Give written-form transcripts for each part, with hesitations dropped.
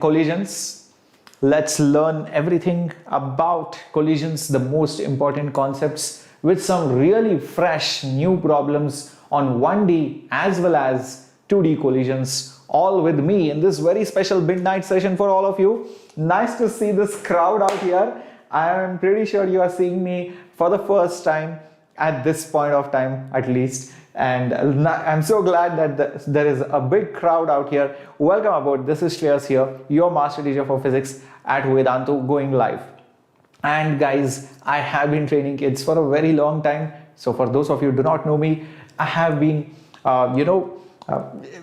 Collisions. Let's learn everything about collisions, the most important concepts, with some really fresh new problems on 1D as well as 2D collisions, all with me in this very special midnight session for all of you. Nice to see this crowd out here. I am pretty sure you are seeing me for the first time at this point of time at least. And I'm so glad that there is a big crowd out here. Welcome aboard. This is Shreyas here, your master teacher for physics at Vedantu, going live. And guys, I have been training kids for a very long time. So for those of you who do not know me, I have been,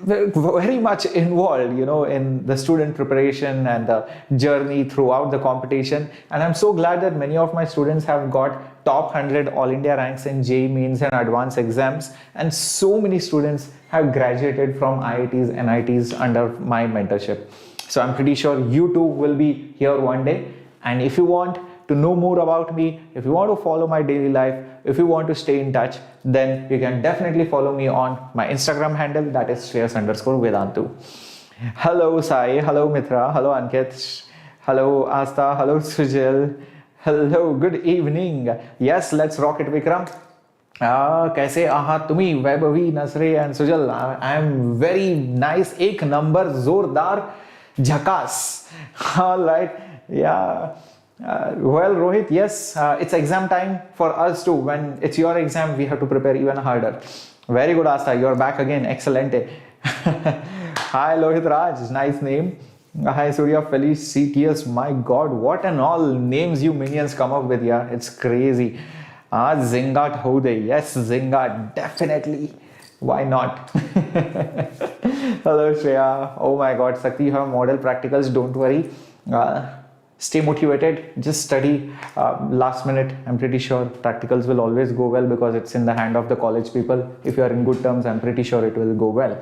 very much involved, in the student preparation and the journey throughout the competition. And I'm so glad that many of my students have got top 100 All India ranks in JEE Mains and advanced exams. And so many students have graduated from IITs, NITs under my mentorship. So I'm pretty sure you too will be here one day. And if you want to know more about me, if you want to follow my daily life, if you want to stay in touch, then you can definitely follow me on my Instagram handle, that is Shreyas_Vedantu. Hello Sai, hello Mitra, hello Ankit, hello Asta, hello Sujil, hello, good evening. Yes, let's rock it, Vikram. कैसे आहात तुम्ही Vaibhavi Nasre and Sujal? I am very nice, एक number जोरदार झकास. All right, yeah. Well, Rohit, yes, it's exam time for us too. When it's your exam, we have to prepare even harder. Very good, Asta. You're back again. Excellent. Hi, Lohit Raj. Nice name. Hi, Surya Felicitas. My God, what and all names you minions come up with. Yeah, it's crazy. Zingat Hode. Yes, Zingat. Definitely. Why not? Hello, Shreya. Oh my God, Sakti, you have model practicals. Don't worry. Stay motivated, just study last minute. I'm pretty sure practicals will always go well because it's in the hand of the college people. If you are in good terms, I'm pretty sure it will go well.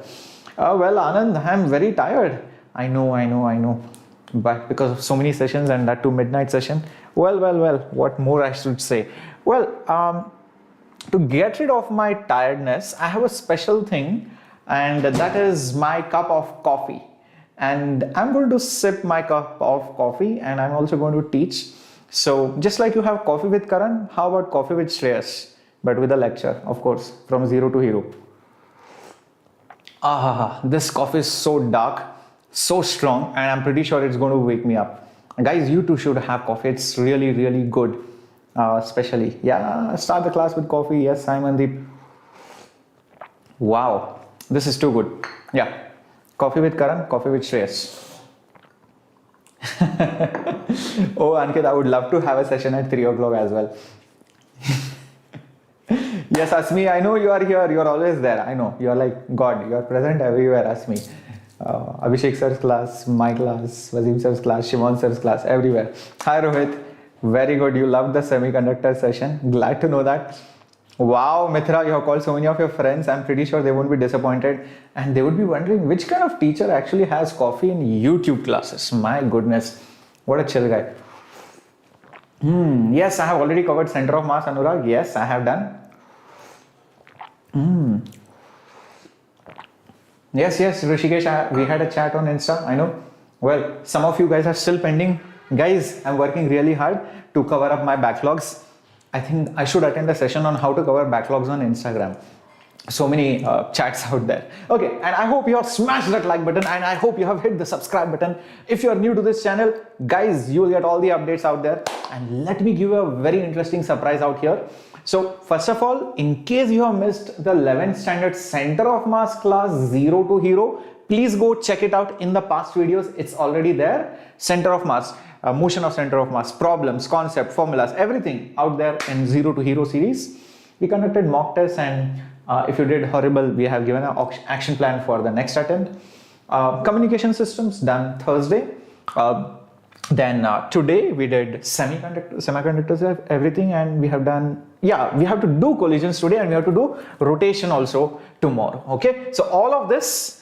Well, Anand, I'm very tired. I know. But because of so many sessions and that too midnight session. Well, what more I should say? Well, to get rid of my tiredness, I have a special thing, and that is my cup of coffee. And I'm going to sip my cup of coffee, and I'm also going to teach. So just like you have coffee with Karan, how about coffee with Shreyas? But with a lecture, of course, from zero to hero. This coffee is so dark, so strong, and I'm pretty sure it's going to wake me up. Guys, you too should have coffee. It's really, really good. Especially, yeah, start the class with coffee. Yes, Simondeep. Wow, this is too good. Yeah. Coffee with Karan, coffee with Shreyas. Oh, Ankit, I would love to have a session at 3 o'clock as well. Yes, Asmi, I know you are here. You are always there. I know. You are like God. You are present everywhere, Asmi. Abhishek Sir's class, my class, Wazim Sir's class, Shimon Sir's class, everywhere. Hi, Rohit. Very good. You loved the semiconductor session. Glad to know that. Wow, Mithra, you have called so many of your friends. I'm pretty sure they won't be disappointed, and they would be wondering which kind of teacher actually has coffee in YouTube classes. My goodness, what a chill guy. Yes, I have already covered center of mass, Anurag. Yes, I have done. Yes, Rishikesh, we had a chat on Insta. I know. Well, some of you guys are still pending. Guys, I'm working really hard to cover up my backlogs. I think I should attend a session on how to cover backlogs on Instagram. So many chats out there. Okay, and I hope you have smashed that like button, and I hope you have hit the subscribe button. If you are new to this channel, guys, you will get all the updates out there. And let me give you a very interesting surprise out here. So first of all, in case you have missed the 11th standard center of mass class 0 to hero, please go check it out in the past videos. It's already there. Center of mass. Motion of center of mass, problems, concept, formulas, everything out there in 0 to hero series. We conducted mock tests, and if you did horrible, we have given an action plan for the next attempt. Communication systems done Thursday. Then today we did semiconductors, everything, and we have done, we have to do collisions today, and we have to do rotation also tomorrow. Okay, so all of this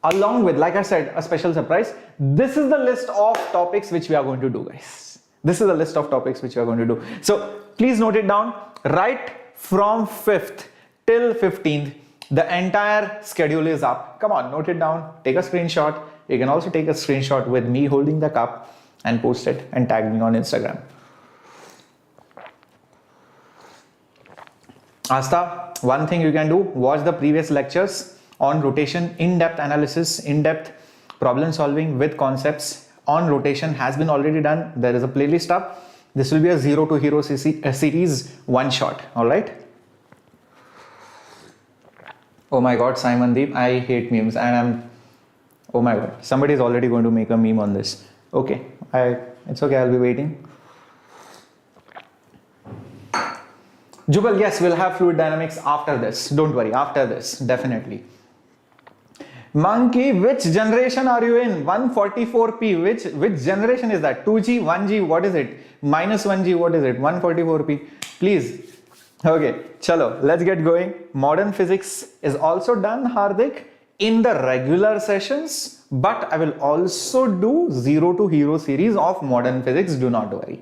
along with, like I said, a special surprise. This is the list of topics which we are going to do, guys. This is the list of topics which we are going to do. So please note it down. Right from 5th till 15th, the entire schedule is up. Come on, note it down. Take a screenshot. You can also take a screenshot with me holding the cup and post it and tag me on Instagram. Asta, one thing you can do, watch the previous lectures on rotation, in-depth analysis, in-depth problem solving with concepts on rotation has been already done. There is a playlist up. This will be a zero to hero series one shot. All right. Oh my God, Simon Deep, I hate memes and oh my God, somebody is already going to make a meme on this. Okay, it's okay, I'll be waiting. Jubal, yes, we'll have fluid dynamics after this. Don't worry, after this, definitely. Monkey, which generation are you in? 144p, which generation is that? 2G, 1G, what is it? Minus 1G, what is it? 144p, please. Okay, chalo, let's get going. Modern physics is also done, Hardik, in the regular sessions, but I will also do zero to hero series of modern physics, do not worry.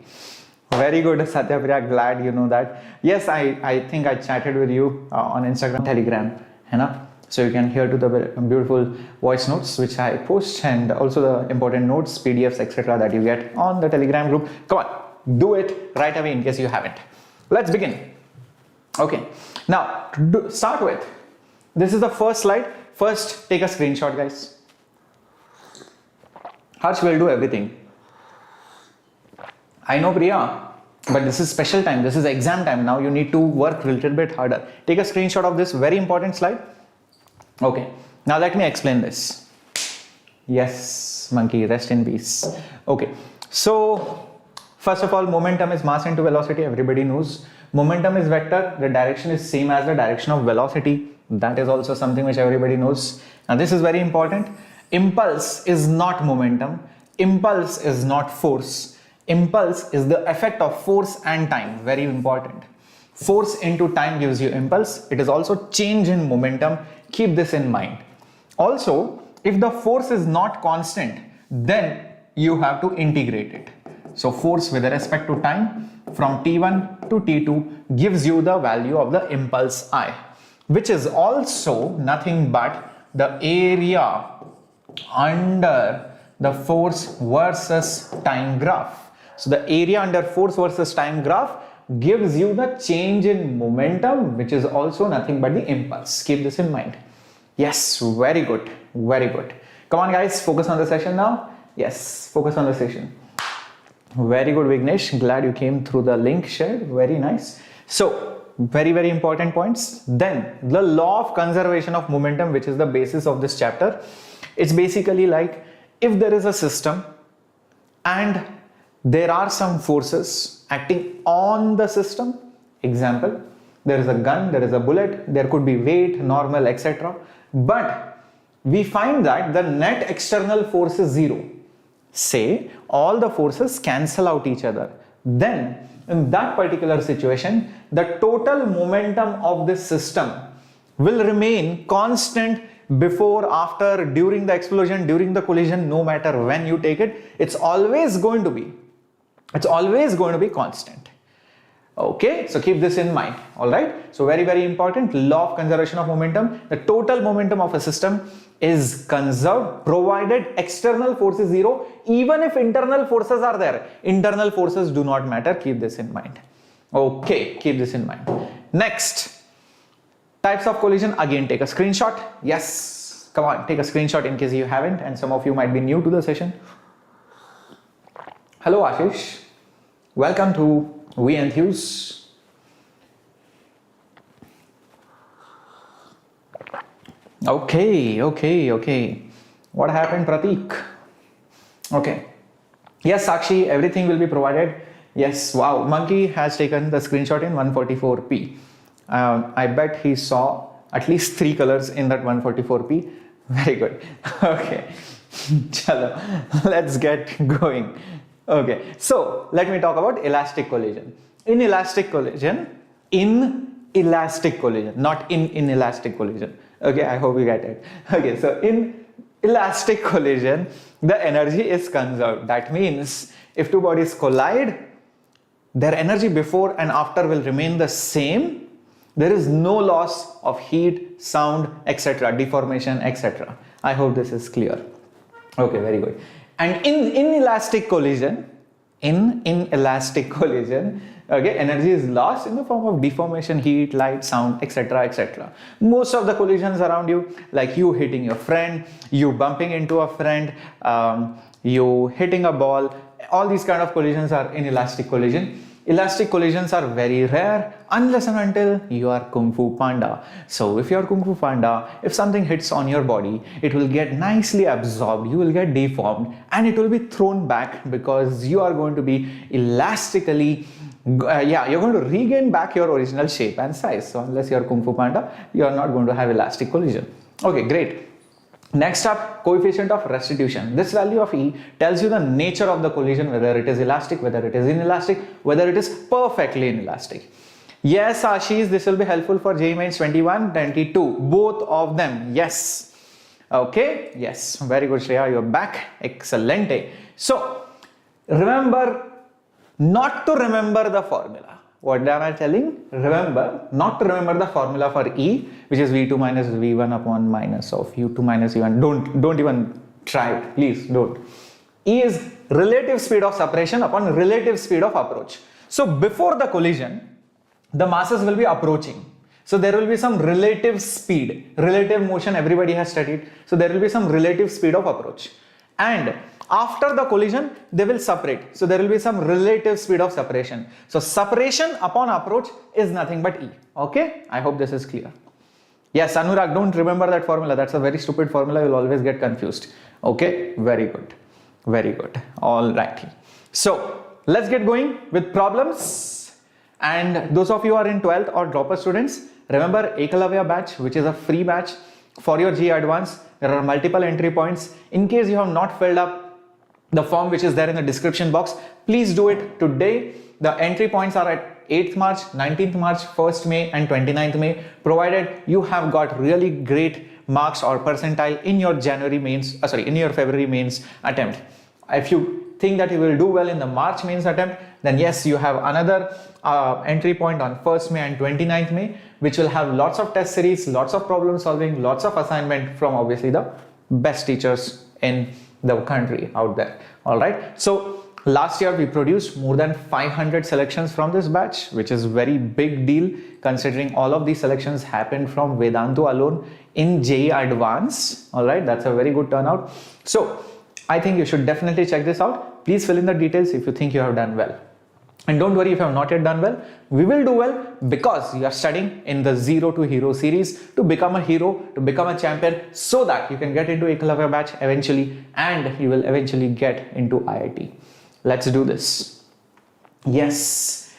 Very good, Satyapriya, glad you know that. Yes, I think I chatted with you on Instagram, Telegram, so you can hear to the beautiful voice notes which I post, and also the important notes, PDFs, etc. that you get on the Telegram group. Come on, do it right away in case you haven't. Let's begin. Okay, now to start with, this is the first slide. First, take a screenshot, guys. Harsh will do everything. I know, Priya, but this is special time. This is exam time. Now you need to work a little bit harder. Take a screenshot of this very important slide. Okay, now let me explain this. Yes, monkey, rest in peace. Okay, so first of all, momentum is mass into velocity. Everybody knows. Momentum is vector. The direction is same as the direction of velocity. That is also something which everybody knows. Now this is very important. Impulse is not momentum. Impulse is not force. Impulse is the effect of force and time. Very important. Force into time gives you impulse. It is also change in momentum. Keep this in mind. Also, if the force is not constant, then you have to integrate it. So force with respect to time from T1 to T2 gives you the value of the impulse I, which is also nothing but the area under the force versus time graph. So the area under force versus time graph gives you the change in momentum, which is also nothing but the impulse. Keep this in mind. Yes, very good, very good. Come on guys, focus on the session now. Yes, focus on the session. Very good, Vignesh. Glad you came through the link shared. Very nice. So, very, very important points. Then, the law of conservation of momentum, which is the basis of this chapter. It's basically like, if there is a system and there are some forces acting on the system, example, there is a gun, there is a bullet, there could be weight, normal, etc. But we find that the net external force is zero. Say all the forces cancel out each other. Then in that particular situation, the total momentum of this system will remain constant before, after, during the explosion, during the collision, no matter when you take it, it's always going to be constant. Okay, so keep this in mind. All right, so very, very important law of conservation of momentum. The total momentum of a system is conserved provided external force is zero. Even if internal forces are there, internal forces do not matter. Keep this in mind. Okay, keep this in mind. Next, types of collision. Again, take a screenshot. Yes, come on, take a screenshot in case you haven't, and some of you might be new to the session. Hello Ashish, welcome to JEE Enthuse. Okay. What happened, Pratik? Okay. Yes, Sakshi, everything will be provided. Yes, wow. Monkey has taken the screenshot in 144p. I bet he saw at least 3 colors in that 144p. Very good. Okay. Chalo, let's get going. Okay, so let me talk about elastic collision. In elastic collision, not in inelastic collision. Okay, I hope you get it. Okay, so in elastic collision, the energy is conserved. That means if two bodies collide, their energy before and after will remain the same. There is no loss of heat, sound, etc., deformation, etc. I hope this is clear. Okay, very good. And in inelastic collision, okay, energy is lost in the form of deformation, heat, light, sound, etc., etc. Most of the collisions around you, like you hitting your friend, you bumping into a friend, you hitting a ball, all these kind of collisions are inelastic collision. Elastic collisions are very rare unless and until you are Kung Fu Panda. So if you are Kung Fu Panda, if something hits on your body, it will get nicely absorbed, you will get deformed, and it will be thrown back because you are going to be elastically, you're going to regain back your original shape and size. So unless you are Kung Fu Panda, you are not going to have elastic collision. Okay, great. Next up, coefficient of restitution. This value of E tells you the nature of the collision, whether it is elastic, whether it is inelastic, whether it is perfectly inelastic. Yes, Ashish, this will be helpful for JEE Mains 21, 22, both of them. Yes. Okay. Yes. Very good, Shreya. You're back. Excellent. So, remember not to remember the formula. What am I telling? Remember not to remember the formula for E, which is V2 minus V1 upon minus of U2 minus V1. Don't even try it. Please don't. E is relative speed of separation upon relative speed of approach. So before the collision, the masses will be approaching. So there will be some relative speed, relative motion everybody has studied. So there will be some relative speed of approach. And after the collision, they will separate. So there will be some relative speed of separation. So separation upon approach is nothing but E. Okay? I hope this is clear. Yes, Anurag, don't remember that formula. That's a very stupid formula. You'll always get confused. Okay? Very good. Very good. All righty. So let's get going with problems. And those of you who are in 12th or dropper students, remember Ekalavya batch, which is a free batch for your JEE Advanced. There are multiple entry points. In case you have not filled up the form which is there in the description box, please do it today. The entry points are at 8th March, 19th March, 1st May and 29th May, provided you have got really great marks or percentile in your in your February mains attempt. If you think that you will do well in the March mains attempt, then yes, you have another entry point on 1st May and 29th May, which will have lots of test series, lots of problem solving, lots of assignment from obviously the best teachers in the country out there. All right. So last year we produced more than 500 selections from this batch, which is very big deal considering all of these selections happened from Vedantu alone in JEE Advanced. All right. That's a very good turnout. So I think you should definitely check this out. Please fill in the details if you think you have done well. And don't worry if you have not yet done well, we will do well because you are studying in the Zero to Hero series to become a hero, to become a champion, so that you can get into Ekalavya batch eventually and you will eventually get into IIT. Let's do this. Yes.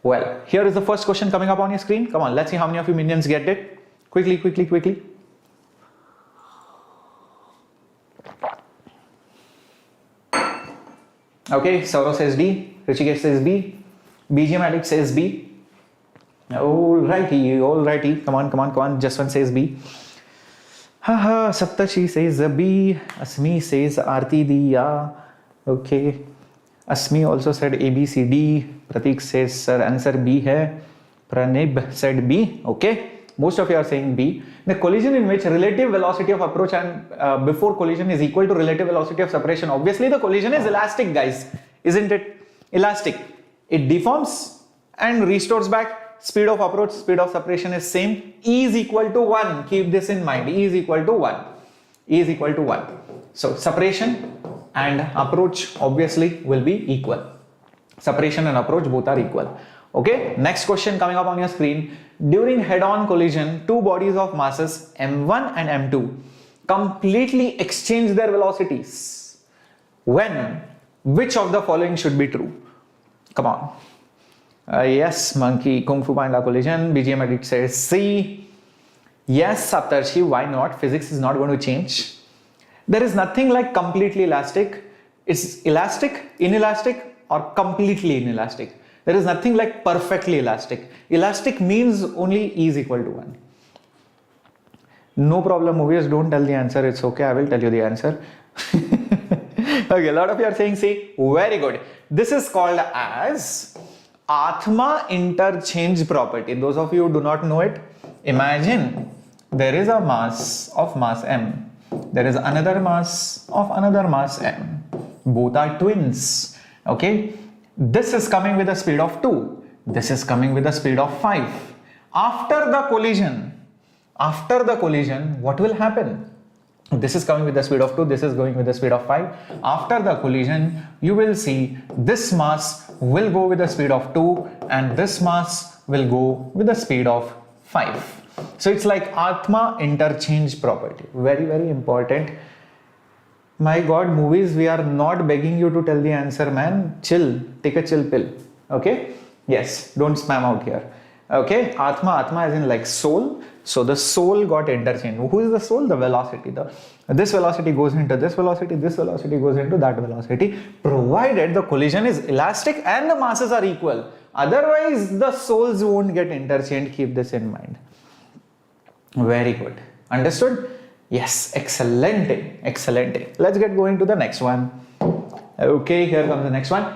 Well, here is the first question coming up on your screen. Come on, let's see how many of you minions get it. Quickly, quickly, quickly. Okay, Saurav says D. Rishikesh says B. BGM Addict says B. Alrighty. Come on. Jaswant says B. Saptashi says B. Asmi says Aarti Diya. Okay. Asmi also said A, B, C, D. Pratik says sir, answer B hai. Pranib said B. Okay. Most of you are saying B. The collision in which relative velocity of approach and before collision is equal to relative velocity of separation. Obviously, the collision is elastic, guys. Isn't it? Elastic. It deforms and restores back. Speed of approach, speed of separation is same. E is equal to 1. Keep this in mind. E is equal to 1. E is equal to 1. So separation and approach obviously will be equal. Separation and approach both are equal. Okay. Next question coming up on your screen. During head-on collision, two bodies of masses m1 and m2 completely exchange their velocities. When? Which of the following should be true? Come on. Yes, Monkey, Kung Fu Panda collision. BGM Edit says C. Yes, Saptarshi, why not? Physics is not going to change. There is nothing like completely elastic. It's elastic, inelastic, or completely inelastic. There is nothing like perfectly elastic. Elastic means only E is equal to 1. No problem, movies, don't tell the answer. It's okay, I will tell you the answer. Okay, a lot of you are saying C. Very good. This is called as Atma interchange property. Those of you who do not know it, imagine there is a mass of mass M There is another mass of another mass m. Both are twins. Okay. This is coming with a speed of 2. This is coming with a speed of 5. After the collision, what will happen? This is coming with the speed of 2, this is going with the speed of 5. After the collision, you will see this mass will go with the speed of 2 and this mass will go with the speed of 5. So it's like Atma interchange property. Very, very important. My God, movies, we are not begging you to tell the answer, man. Chill, take a chill pill. Okay? Yes, don't spam out here. Okay, Atma as in like soul. So the soul got interchanged. Who is the soul? The velocity. This velocity goes into this velocity goes into that velocity, provided the collision is elastic and the masses are equal. Otherwise, the souls won't get interchanged. Keep this in mind. Very good. Understood? Yes, excellent. Let's get going to the next one. Okay, here comes the next one.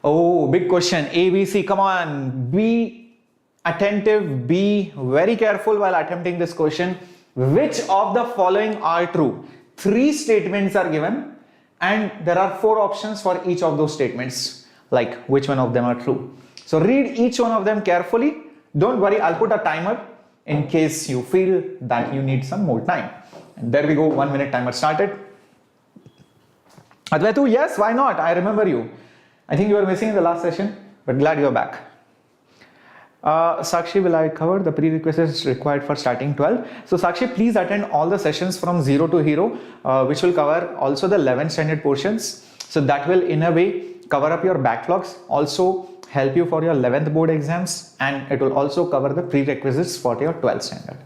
Oh, big question. A, B, C. Come on. Be attentive, be very careful while attempting this question. Which of the following are true? 3 statements are given and there are 4 options for each of those statements. Like which one of them are true? So read each one of them carefully. Don't worry, I'll put a timer in case you feel that you need some more time. And there we go, 1 minute timer started. Advaitu, yes, why not? I remember you. I think you were missing in the last session, but glad you're back. Sakshi, will I cover the prerequisites required for starting 12? So Sakshi, please attend all the sessions from 0 to hero, which will cover also the 11th standard portions. So that will in a way cover up your backlogs, also help you for your 11th board exams, and it will also cover the prerequisites for your 12th standard.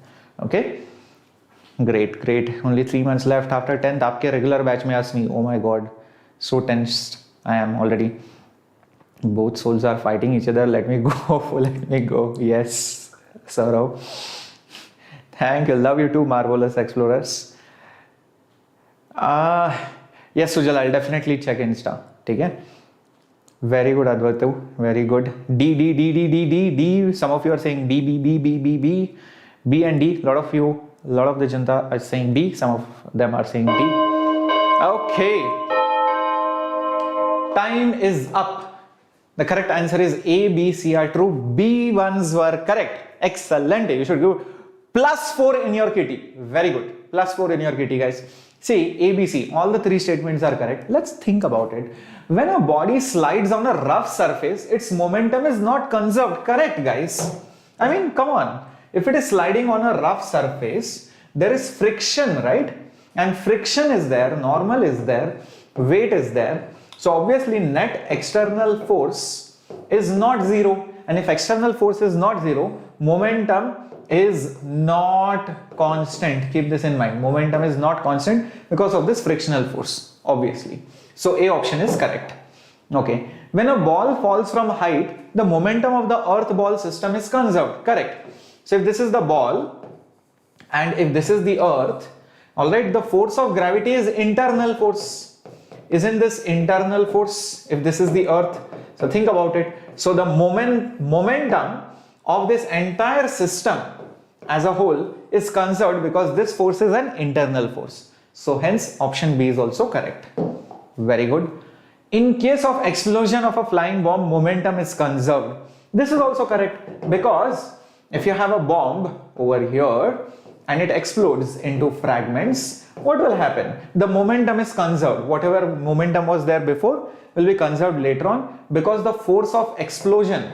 Okay? Great. Only 3 months left after 10th. Aapke regular batch mein ask me. Oh my God. So tensed I am already. Both souls are fighting each other. Let me go. Yes, Saurav. Thank you. Love you too, marvelous explorers. Yes, Sujal, I'll definitely check Insta. Okay? Very good, Advaitu. Very good. D. Some of you are saying B and D. A lot of the Janta are saying B. Some of them are saying D. Okay. Time is up. The correct answer is A, B, C are true. B ones were correct. Excellent. You should give +4 in your kitty. Very good. +4 in your kitty, guys. See, A, B, C. All the 3 statements are correct. Let's think about it. When a body slides on a rough surface, its momentum is not conserved. Correct, guys? I mean, come on. If it is sliding on a rough surface, there is friction, right? And friction is there, normal is there, weight is there. So obviously net external force is not 0, and if external force is not 0, momentum is not constant. Keep this in mind. Momentum is not constant because of this frictional force, obviously. So A option is correct. Okay. When a ball falls from height, the momentum of the earth ball system is conserved. Correct. So if this is the ball and if this is the earth, alright, the force of gravity is internal force. Isn't this internal force if this is the earth? So think about it. So the momentum of this entire system as a whole is conserved because this force is an internal force. So hence option B is also correct. Very good. In case of explosion of a flying bomb, momentum is conserved. This is also correct because if you have a bomb over here and it explodes into fragments, what will happen? The momentum is conserved. Whatever momentum was there before will be conserved later on because the force of explosion,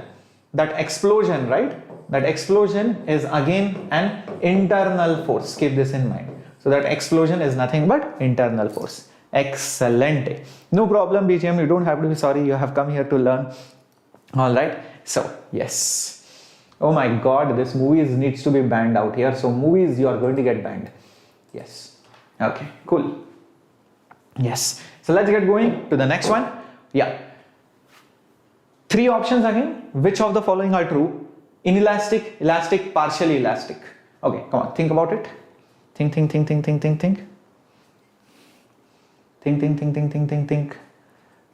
that explosion, right? That explosion is again an internal force. Keep this in mind. So that explosion is nothing but internal force. Excellent. No problem, BGM. You don't have to be sorry. You have come here to learn. All right. So, yes. Oh my God, this movies needs to be banned out here. So movies, you are going to get banned. Yes. Okay, cool. Yes. So let's get going to the next one. Yeah. 3 options again. Which of the following are true? Inelastic, elastic, partially elastic. Okay, come on. Think about it. Think. Think.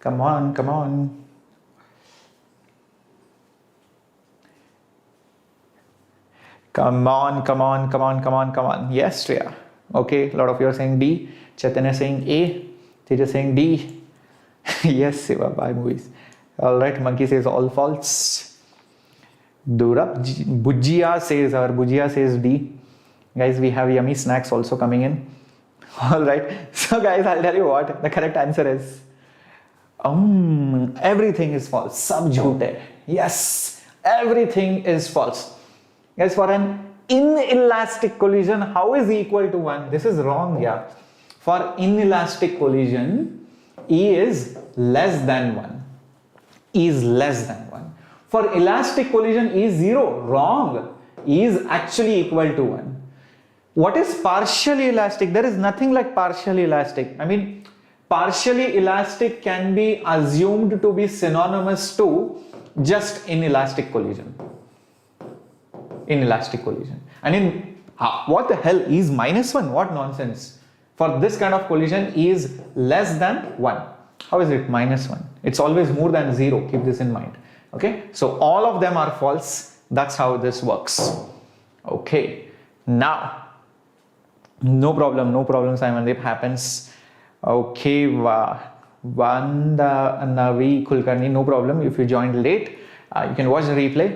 Come on. Come on. Yes, Shreya. Okay, a lot of you are saying D. Chaitanya saying A. Teacher saying D. Yes, Siva, bye movies. All right, Monkey says all false. Durab Bujia says D. Guys, we have yummy snacks also coming in. All right. So guys, I'll tell you what the correct answer is. Everything is false. Sab jhoot hai. Yes, everything is false. Guys, for an inelastic collision, how is E equal to 1? This is wrong, yeah. For inelastic collision, E is less than 1. E is less than 1. For elastic collision, E is 0. Wrong. E is actually equal to 1. What is partially elastic? There is nothing like partially elastic. I mean, partially elastic can be assumed to be synonymous to just inelastic collision. Inelastic collision. And in what the hell, E is -1? What nonsense. For this kind of collision, E is less than 1. How is it -1? It's always more than 0. Keep this in mind. Okay, so all of them are false. That's how this works. Okay, now no problem, Simon. It happens. Okay, Vanda Navi Kulkarni, no problem. If you joined late, you can watch the replay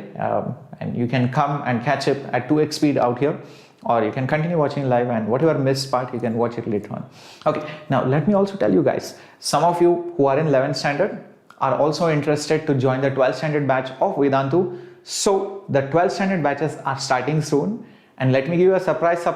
and you can come and catch up at 2x speed out here, or you can continue watching live, and whatever missed part, you can watch it later on. Okay, now let me also tell you guys, some of you who are in 11th standard are also interested to join the 12th standard batch of Vedantu. So the 12th standard batches are starting soon. And let me give you a surprise.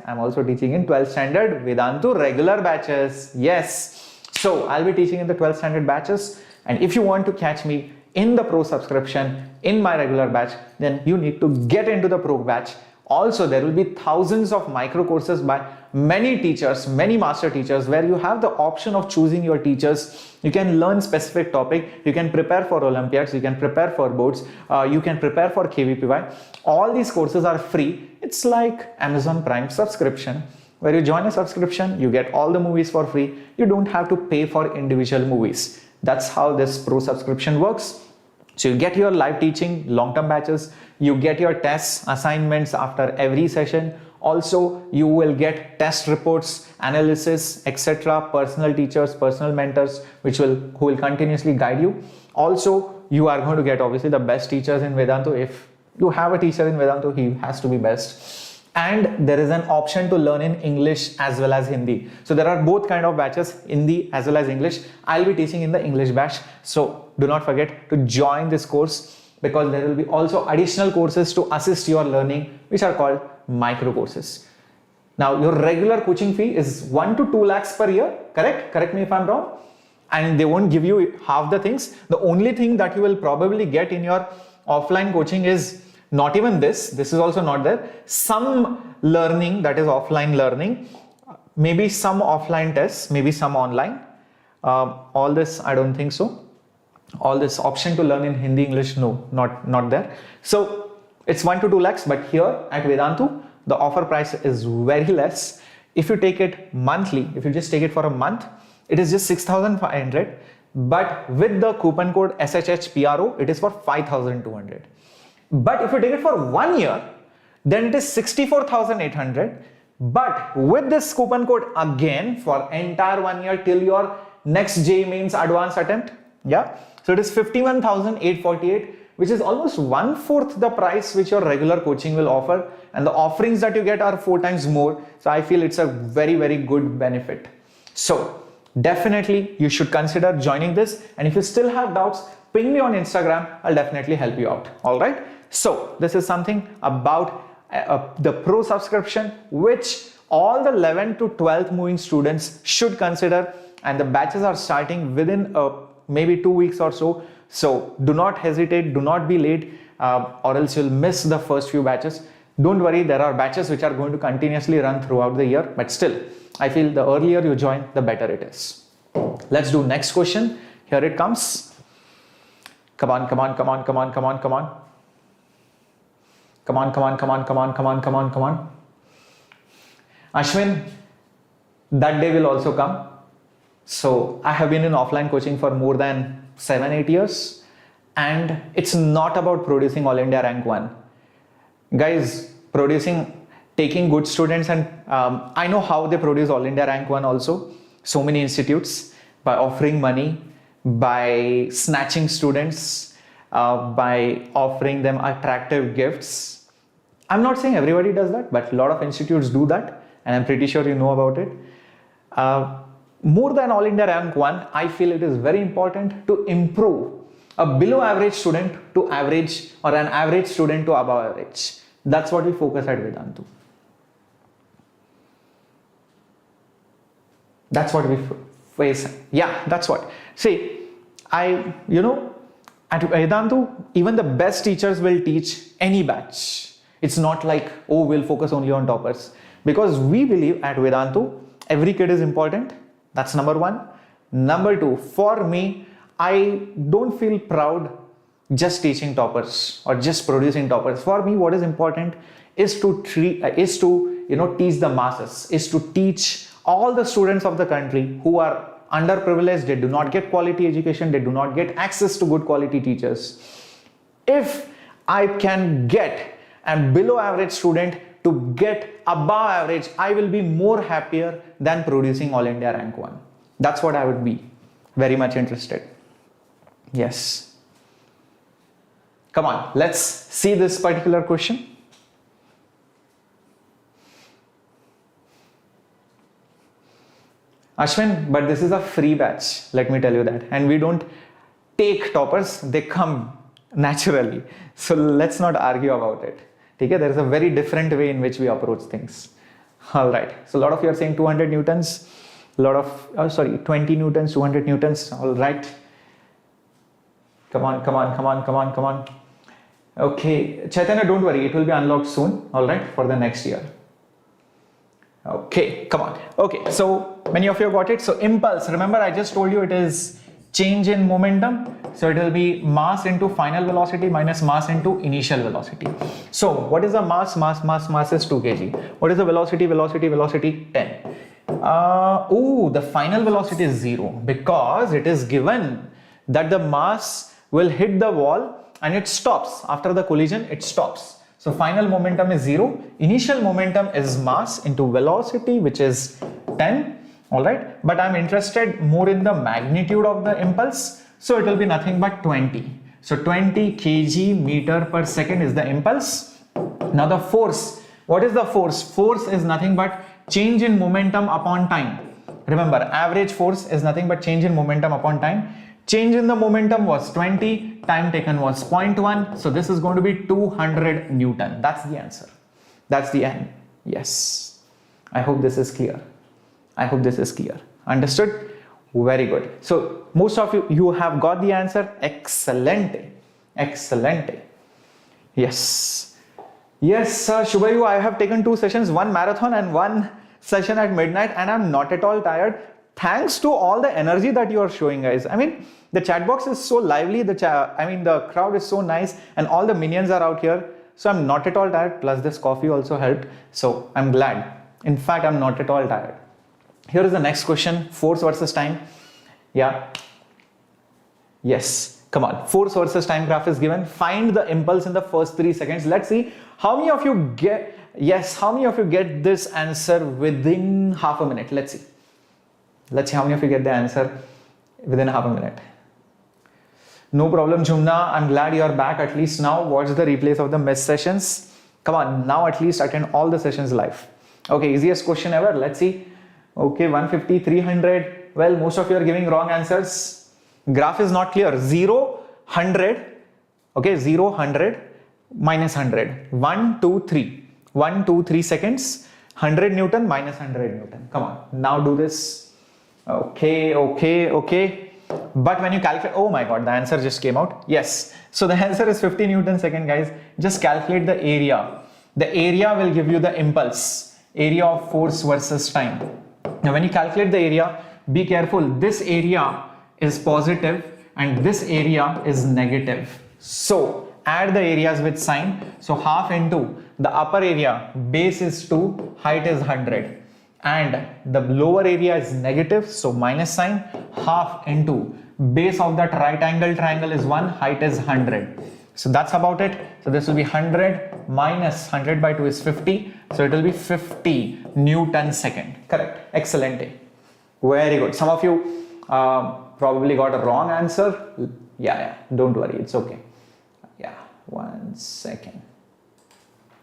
I'm also teaching in 12th standard Vedantu regular batches. Yes. So I'll be teaching in the 12th standard batches. And if you want to catch me in the pro subscription in my regular batch, then you need to get into the pro batch. Also, there will be thousands of micro courses by many teachers, many master teachers, where you have the option of choosing your teachers. You can learn specific topic, you can prepare for Olympiads, you can prepare for boards, you can prepare for KVPY. All these courses are free. It's like Amazon Prime subscription, where you join a subscription, you get all the movies for free. You don't have to pay for individual movies. That's how this pro subscription works. So you get your live teaching, long-term batches, you get your tests, assignments after every session. Also, you will get test reports, analysis, etc. Personal teachers, personal mentors, who will continuously guide you. Also, you are going to get obviously the best teachers in Vedantu. If you have a teacher in Vedantu, he has to be best. And there is an option to learn in English as well as Hindi. So there are both kind of batches, Hindi as well as English. I'll be teaching in the English batch. So do not forget to join this course, because there will be also additional courses to assist your learning, which are called micro courses. Now, your regular coaching fee is 1 to 2 lakhs per year, correct? Correct me if I'm wrong. And they won't give you half the things. The only thing that you will probably get in your offline coaching is not even this. This is also not there. Some learning, that is offline learning, maybe some offline tests, maybe some online. All this, I don't think so. All this option to learn in Hindi, English, no, not there. So it's 1 to 2 lakhs, but here at Vedantu, the offer price is very less. If you take it monthly, if you just take it for a month, it is just 6,500. But with the coupon code SHHPRO, it is for 5,200. But if you take it for 1 year, then it is 64,800. But with this coupon code again for entire 1 year till your next JEE Mains advanced attempt, yeah, so it is 51,848, which is almost 1/4 the price which your regular coaching will offer, and the offerings that you get are 4 times more. So I feel it's a very, very good benefit. So definitely you should consider joining this, and if you still have doubts, ping me on Instagram. I'll definitely help you out. All right. So this is something about the pro subscription, which all the 11th to 12th moving students should consider, and the batches are starting within maybe 2 weeks or so. So do not hesitate, do not be late, or else you'll miss the first few batches. Don't worry, there are batches which are going to continuously run throughout the year, but still, I feel the earlier you join, the better it is. Let's do next question. Here it comes. Come on, come on, come on, come on, come on, come on. Come on, come on, come on, come on, come on, come on, come on. Ashwin, that day will also come. So I have been in offline coaching for more than 7-8 years, and it's not about producing All India rank 1. Guys, producing taking good students, and I know how they produce All India Rank 1 also. So many institutes, by offering money, by snatching students, by offering them attractive gifts. I'm not saying everybody does that, but a lot of institutes do that, and I'm pretty sure you know about it. More than All India Rank 1, I feel it is very important to improve a below average student to average, or an average student to above average. That's what we focus at Vedantu. That's what we face. Yeah, that's what. See, at Vedantu, even the best teachers will teach any batch. It's not like, oh, we'll focus only on toppers. Because we believe at Vedantu, every kid is important. That's number one. Number two, for me, I don't feel proud just teaching toppers or just producing toppers. For me, what is important is to teach the masses, is to teach all the students of the country who are underprivileged, they do not get quality education, they do not get access to good quality teachers. If I can get a below average student to get above average, I will be more happier than producing All India Rank 1. That's what I would be very much interested. Yes. Come on, let's see this particular question. Ashwin, but this is a free batch, let me tell you that. And we don't take toppers, they come naturally. So let's not argue about it. Okay? There is a very different way in which we approach things. All right. So a lot of you are saying 200 newtons, a lot of, 20 newtons, 200 newtons. All right. Come on. Okay. Chaitanya, don't worry. It will be unlocked soon. All right. For the next year. Okay. Come on. Okay. So many of you got it. So impulse. Remember, I just told you it is change in momentum. So it will be mass into final velocity minus mass into initial velocity. So what is the mass? Mass is 2 kg. What is the velocity? Velocity 10. The final velocity is 0 because it is given that the mass will hit the wall and it stops. After the collision, it stops. So final momentum is 0. Initial momentum is mass into velocity, which is 10. All right. But I'm interested more in the magnitude of the impulse. So it will be nothing but 20. So 20 kg meter per second is the impulse. Now the force. What is the force? Force is nothing but change in momentum upon time. Remember, average force is nothing but change in momentum upon time. Change in the momentum was 20, time taken was 0.1. So this is going to be 200 Newton. That's the answer. That's the end. Yes. I hope this is clear. Understood? Very good. So most of you have got the answer. Excellent. Yes. Yes, sir. Shubhayu, I have taken 2 sessions, 1 marathon and 1 session at midnight, and I'm not at all tired. Thanks to all the energy that you are showing, guys. I mean, the chat box is so lively. The crowd is so nice, and all the minions are out here. So I'm not at all tired. Plus, this coffee also helped. So I'm glad. In fact, I'm not at all tired. Here is the next question: force versus time. Yeah. Yes. Come on. Force versus time graph is given. Find the impulse in the first 3 seconds. Let's see how many of you get. Yes. How many of you get this answer within half a minute? Let's see. Let's see how many of you get the answer within half a minute. No problem, Jumna. I'm glad you are back. At least now watch the replays of the missed sessions. Come on, now at least attend all the sessions live. Okay, easiest question ever. Let's see. Okay, 150, 300. Well, most of you are giving wrong answers. Graph is not clear. 0, 100. Okay, 0, 100, minus 100. 1, 2, 3. 1, 2, 3 seconds. 100 Newton minus 100 Newton. Come on, now do this. Okay. But when you calculate, oh my god, the answer just came out. Yes. So the answer is 50 Newton second, guys. Just calculate the area. The area will give you the impulse. Area of force versus time. Now when you calculate the area, be careful. This area is positive and this area is negative. So add the areas with sign. So half into the upper area, base is 2, height is 100. And the lower area is negative, so minus sign. Half into base of that right angle triangle is 1, height is 100. So that's about it. So this will be 100 minus 100 by 2 is 50. So it will be 50 Newton second. Correct. Excellent. Very good. Some of you probably got a wrong answer. Yeah, don't worry. It's okay. Yeah, 1 second.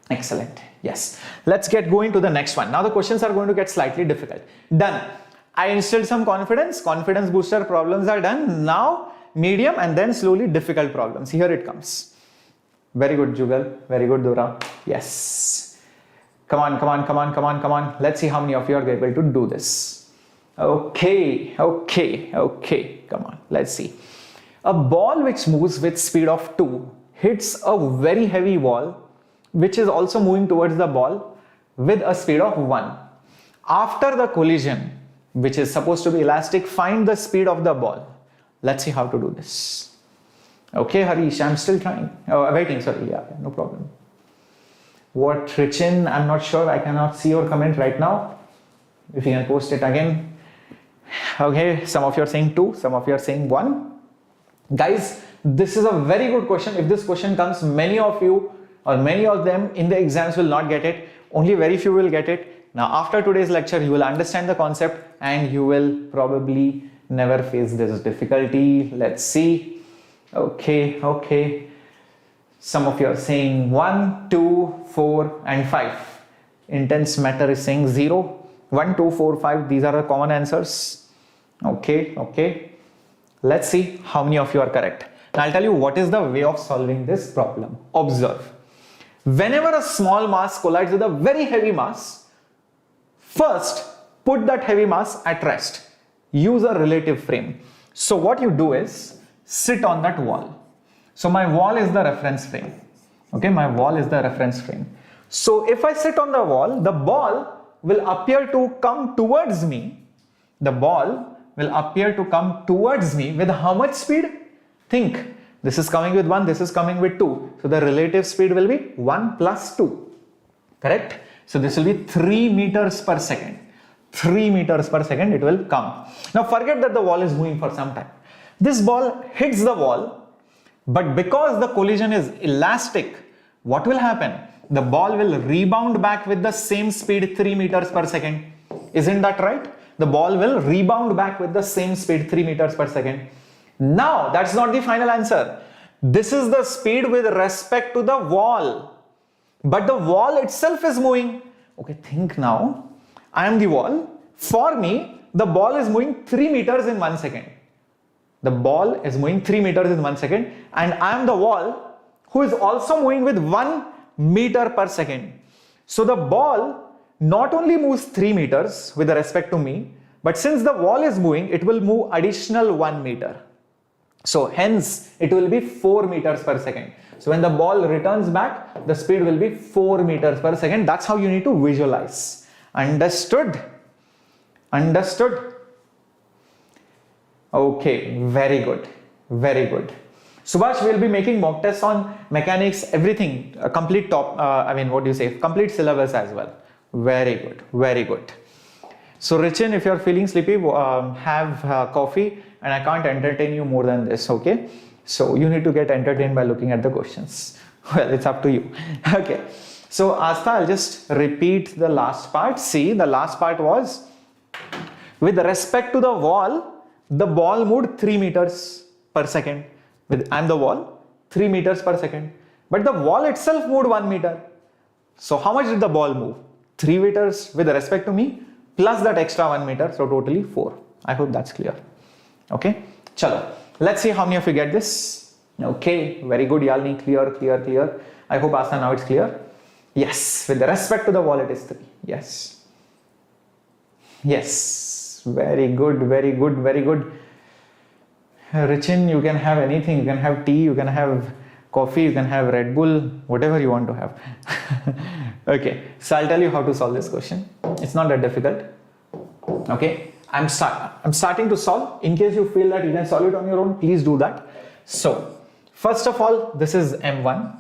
Excellent. Yes. Let's get going to the next one. Now the questions are going to get slightly difficult. Done. I instilled some confidence. Confidence booster problems are done. Now medium and then slowly difficult problems. Here it comes. Very good, Jugal. Very good, Dora. Yes. Come on, come on, come on, come on, come on. Let's see how many of you are able to do this. Okay. Come on. Let's see. A ball which moves with speed of 2 hits a very heavy wall which is also moving towards the ball with a speed of 1. After the collision, which is supposed to be elastic, find the speed of the ball. Let's see how to do this. Okay, Harish, I'm still trying. Oh, waiting, sorry. Yeah, no problem. What, Richin? I'm not sure. I cannot see your comment right now. If you can post it again. Okay, some of you are saying 2, some of you are saying 1. Guys, this is a very good question. If this question comes, many of you or many of them in the exams will not get it. Only very few will get it. Now, after today's lecture, you will understand the concept and you will probably never face this difficulty. Let's see. Okay. Some of you are saying 1, 2, 4 and 5. Intense matter is saying 0. 1, 2, 4, 5. These are the common answers. Okay. Let's see how many of you are correct. Now I'll tell you what is the way of solving this problem. Observe. Whenever a small mass collides with a very heavy mass, first put that heavy mass at rest. Use a relative frame. So what you do is sit on that wall. So my wall is the reference frame. Okay, my wall is the reference frame. So if I sit on the wall, the ball will appear to come towards me. The ball will appear to come towards me with how much speed? Think. This is coming with 1, this is coming with 2. So the relative speed will be 1 plus 2. Correct? So this will be 3 meters per second. 3 meters per second it will come. Now forget that the wall is moving for some time. This ball hits the wall, but because the collision is elastic, what will happen? The ball will rebound back with the same speed 3 meters per second. Isn't that right? The ball will rebound back with the same speed 3 meters per second. Now that's not the final answer. This is the speed with respect to the wall, but the wall itself is moving. Okay, think now. I am the wall. For me, the ball is moving 3 meters in 1 second. The ball is moving 3 meters in 1 second, and I am the wall who is also moving with 1 meter per second. So the ball not only moves 3 meters with respect to me, but since the wall is moving, it will move additional 1 meter. So hence it will be 4 meters per second. So when the ball returns back, the speed will be 4 meters per second. That's how you need to visualize. Understood? Understood? Okay, very good. Very good. Subhash will be making mock tests on mechanics, everything, a complete complete syllabus as well. Very good. Very good. So Richin, if you're feeling sleepy, have coffee, and I can't entertain you more than this, okay? So you need to get entertained by looking at the questions. Well, it's up to you. Okay. So Asta, I'll just repeat the last part. See, the last part was, with respect to the wall, the ball moved 3 meters per second. I'm the wall, 3 meters per second. But the wall itself moved 1 meter. So how much did the ball move? 3 meters with respect to me, plus that extra 1 meter. So totally 4. I hope that's clear. Okay. Chalo. Let's see how many of you get this. Okay. Very good, Yalini. Clear. I hope Asta now it's clear. Yes. With respect to the wall, it is 3. Yes. Yes. Very good. Richin, you can have anything. You can have tea, you can have coffee, you can have Red Bull, whatever you want to have. Okay, so I'll tell you how to solve this question. It's not that difficult. Okay, I'm starting to solve. In case you feel that you can solve it on your own, please do that. So, first of all, this is M1.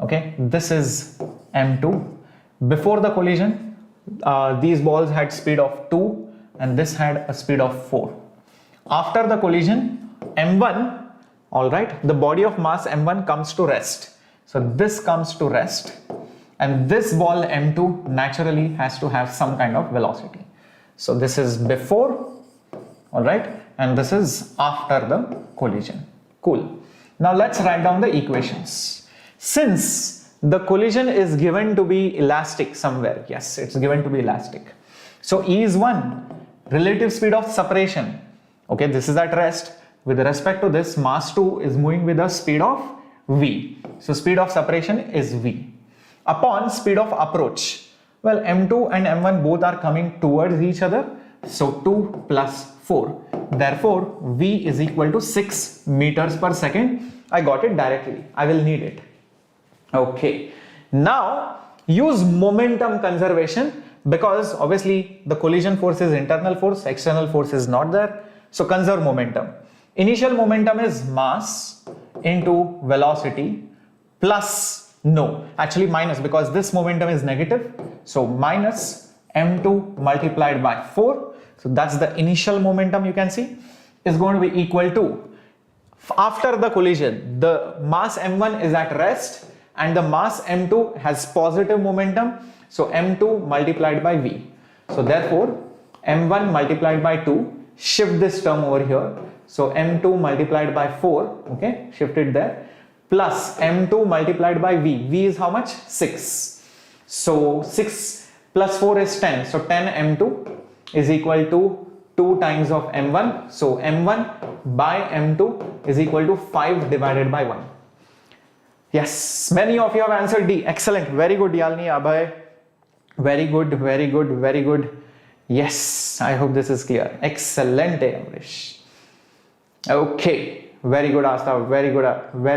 Okay, this is M2. Before the collision, these balls had speed of 2 and this had a speed of 4. After the collision, M1 All right, the body of mass m1 comes to rest. So this comes to rest, and this ball m2 naturally has to have some kind of velocity. So this is before, all right, and this is after the collision. Cool. Now let's write down the equations. Since the collision is given to be elastic somewhere, yes, it's given to be elastic. So E is 1, relative speed of separation. Okay, this is at rest. With respect to this, mass 2 is moving with the speed of v. So speed of separation is v. Upon speed of approach, well, m2 and m1 both are coming towards each other. So 2 plus 4. Therefore, v is equal to 6 meters per second. I got it directly. I will need it. Okay. Now, use momentum conservation, because obviously the collision force is internal force, external force is not there. So conserve momentum. Initial momentum is mass into velocity plus, no, actually minus, because this momentum is negative. So minus m2 multiplied by 4. So that's the initial momentum, you can see, is going to be equal to, after the collision, the mass m1 is at rest and the mass m2 has positive momentum. So m2 multiplied by v. So therefore m1 multiplied by 2, shift this term over here. So m2 multiplied by 4, okay, shift it there, plus m2 multiplied by v. V is how much? 6. So 6 plus 4 is 10. So 10 m2 is equal to 2 times of m1. So m1 by m2 is equal to 5 divided by 1. Yes, many of you have answered D. Excellent. Very good, Yalni, Abhay. Very good, very good, very good. Yes, I hope this is clear. Excellent, Amrish. Okay, very good, Asta. Very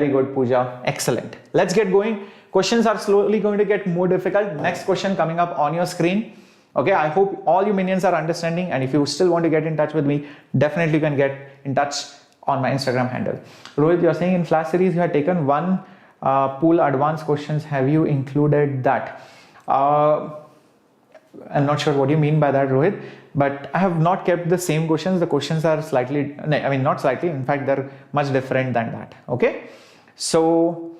good, Pooja. Excellent. Let's get going. Questions are slowly going to get more difficult. Next question coming up on your screen. Okay, I hope all you minions are understanding, and if you still want to get in touch with me, definitely you can get in touch on my Instagram handle. Rohit, you're saying in Flash series you have taken one pool advanced questions. Have you included that? I'm not sure what you mean by that, Rohit, but I have not kept the same questions. The questions are slightly, I mean not slightly, in fact they're much different than that. Okay, so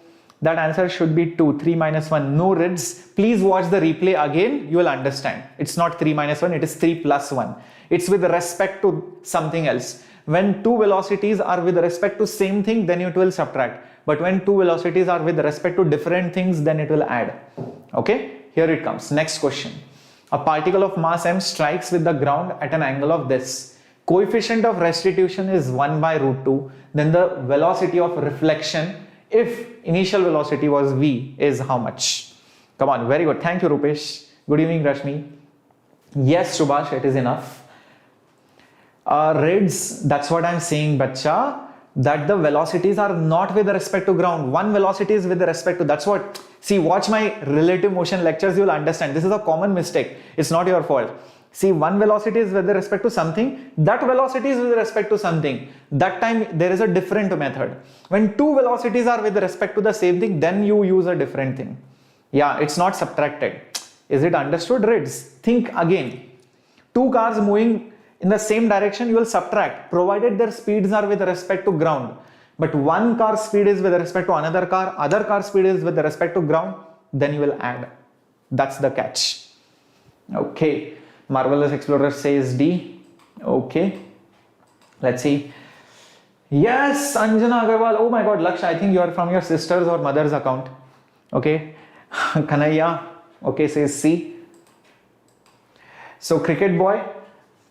that answer should be 2, 3 minus 1, no rids. Please watch the replay again, you will understand. It's not 3 minus 1, it is 3 plus 1. It's with respect to something else. When two velocities are with respect to same thing, then it will subtract. But when two velocities are with respect to different things, then it will add. Okay, here it comes. Next question. A particle of mass m strikes with the ground at an angle of this. Coefficient of restitution is 1 by root 2. Then the velocity of reflection, if initial velocity was v, is how much? Come on, very good. Thank you, Rupesh. Good evening, Rashmi. Yes, Subhash, it is enough. Rids, that's what I'm saying, bacha, that the velocities are not with respect to ground. One velocity is with respect to, that's what, see, watch my relative motion lectures, you will understand. This is a common mistake. It's not your fault. See, one velocity is with respect to something, that velocity is with respect to something. That time there is a different method. When two velocities are with respect to the same thing, then you use a different thing. Yeah, it's not subtracted. Is it understood, Rids? Think again. Two cars moving in the same direction, you will subtract, provided their speeds are with respect to ground. But one car's speed is with respect to another car, other car's speed is with respect to ground, then you will add. That's the catch. Okay. Marvelous Explorer says D. Okay. Let's see. Yes, Anjana Agarwal. Oh my God, Laksh, I think you are from your sister's or mother's account. Okay. Kanaya. Okay, says C. So, Cricket Boy,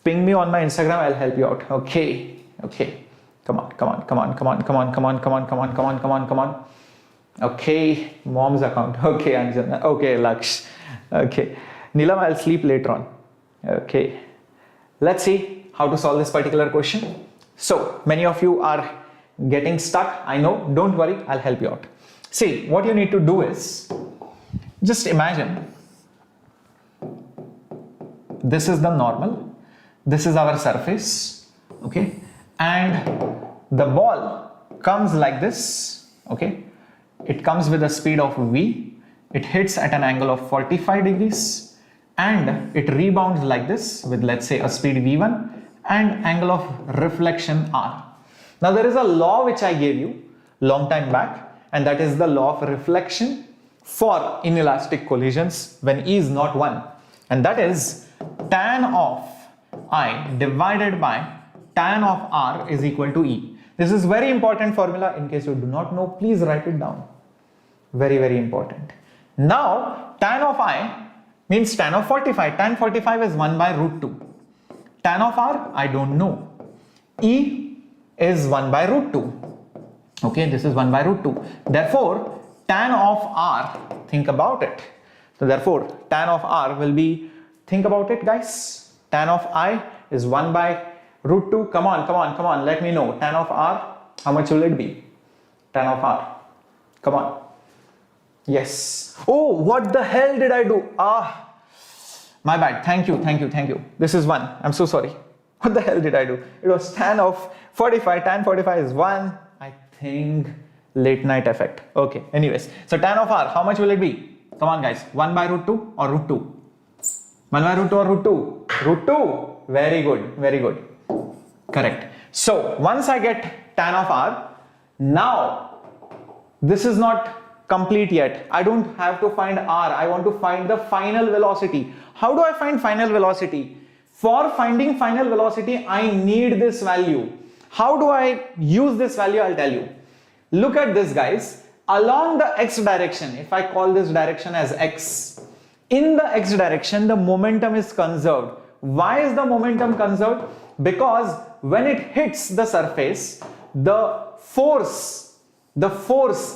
ping me on my Instagram. I'll help you out. Okay. Okay. Come on, come on, come on, come on, come on, come on, come on, come on, come on, come on, come on. Okay. Mom's account. Okay, Anjana. Okay, Laksh. Okay. Neelam, I'll sleep later on. Okay, let's see how to solve this particular question. So many of you are getting stuck. I know, don't worry, I'll help you out. See, what you need to do is just imagine this is the normal, this is our surface, okay, and the ball comes like this, okay, it comes with a speed of v, it hits at an angle of 45 degrees. And it rebounds like this with, let's say, a speed v1 and angle of reflection r. Now there is a law which I gave you long time back, and that is the law of reflection for inelastic collisions when E is not 1, and that is tan of I divided by tan of R is equal to E. This is very important formula. In case you do not know, please write it down. Very, very important. Now tan of I means tan of 45. Tan 45 is 1 by root 2. Tan of R I don't know. E is 1 by root 2. Okay, this is 1 by root 2. Therefore tan of R, think about it. So therefore tan of R will be, think about it guys, tan of I is 1 by root 2. Come on, let me know. Tan of R, how much will it be? Tan of R, come on. Yes. Oh, what the hell did I do? My bad. Thank you. This is 1. I'm so sorry. What the hell did I do? It was tan of 45. Tan 45 is 1. I think late night effect. Okay. Anyways, so tan of R, how much will it be? Come on guys. 1 by root 2 or root 2? 1 by root 2 or root 2? Root 2. Very good. Correct. So once I get tan of R, now this is not complete yet. I don't have to find R. I want to find the final velocity. How do I find final velocity? For finding final velocity, I need this value. How do I use this value? I'll tell you. Look at this guys. Along the x direction, if I call this direction as x, in the x direction, the momentum is conserved. Why is the momentum conserved? Because when it hits the surface, the force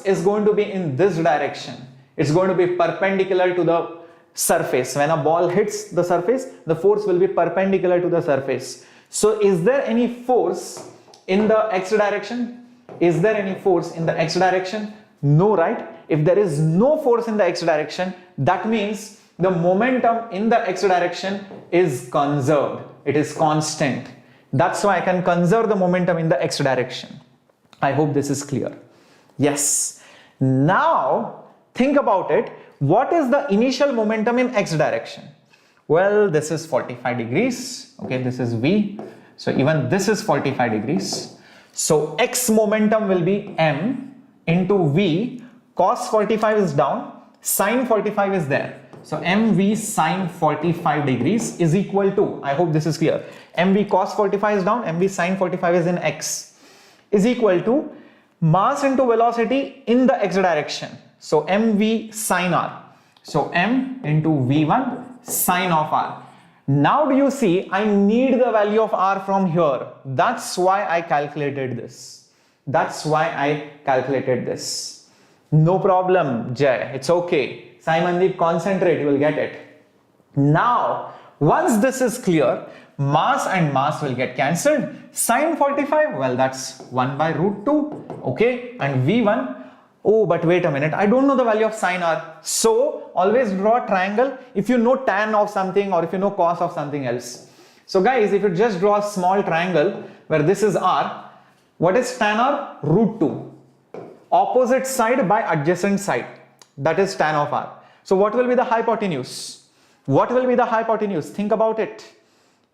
is going to be in this direction. It's going to be perpendicular to the surface. When a ball hits the surface, the force will be perpendicular to the surface. So is there any force in the x direction? Is there any force in the x direction? No, right? If there is no force in the x direction, that means the momentum in the x direction is conserved. It is constant. That's why I can conserve the momentum in the x direction. I hope this is clear. Yes. Now think about it. What is the initial momentum in x direction? Well, this is 45 degrees. Okay, this is V. So even this is 45 degrees. So x momentum will be m into V. Cos 45 is down. Sin 45 is there. So mv sin 45 degrees is equal to, I hope this is clear, mv cos 45 is down, mv sin 45 is in x, is equal to mass into velocity in the x direction. So mv sin r. So m into v1 sin of r. Now do you see, I need the value of r from here. That's why I calculated this. No problem, Jay. It's okay. Simondeep, concentrate, you will get it. Now, once this is clear, mass and mass will get cancelled. Sin 45, well, that's 1 by root 2. Okay, and V1, oh, but wait a minute, I don't know the value of sin r. So, always draw a triangle if you know tan of something or if you know cos of something else. So guys, if you just draw a small triangle where this is r, what is tan r? Root 2. Opposite side by adjacent side. That is tan of r. So what will be the hypotenuse? Think about it.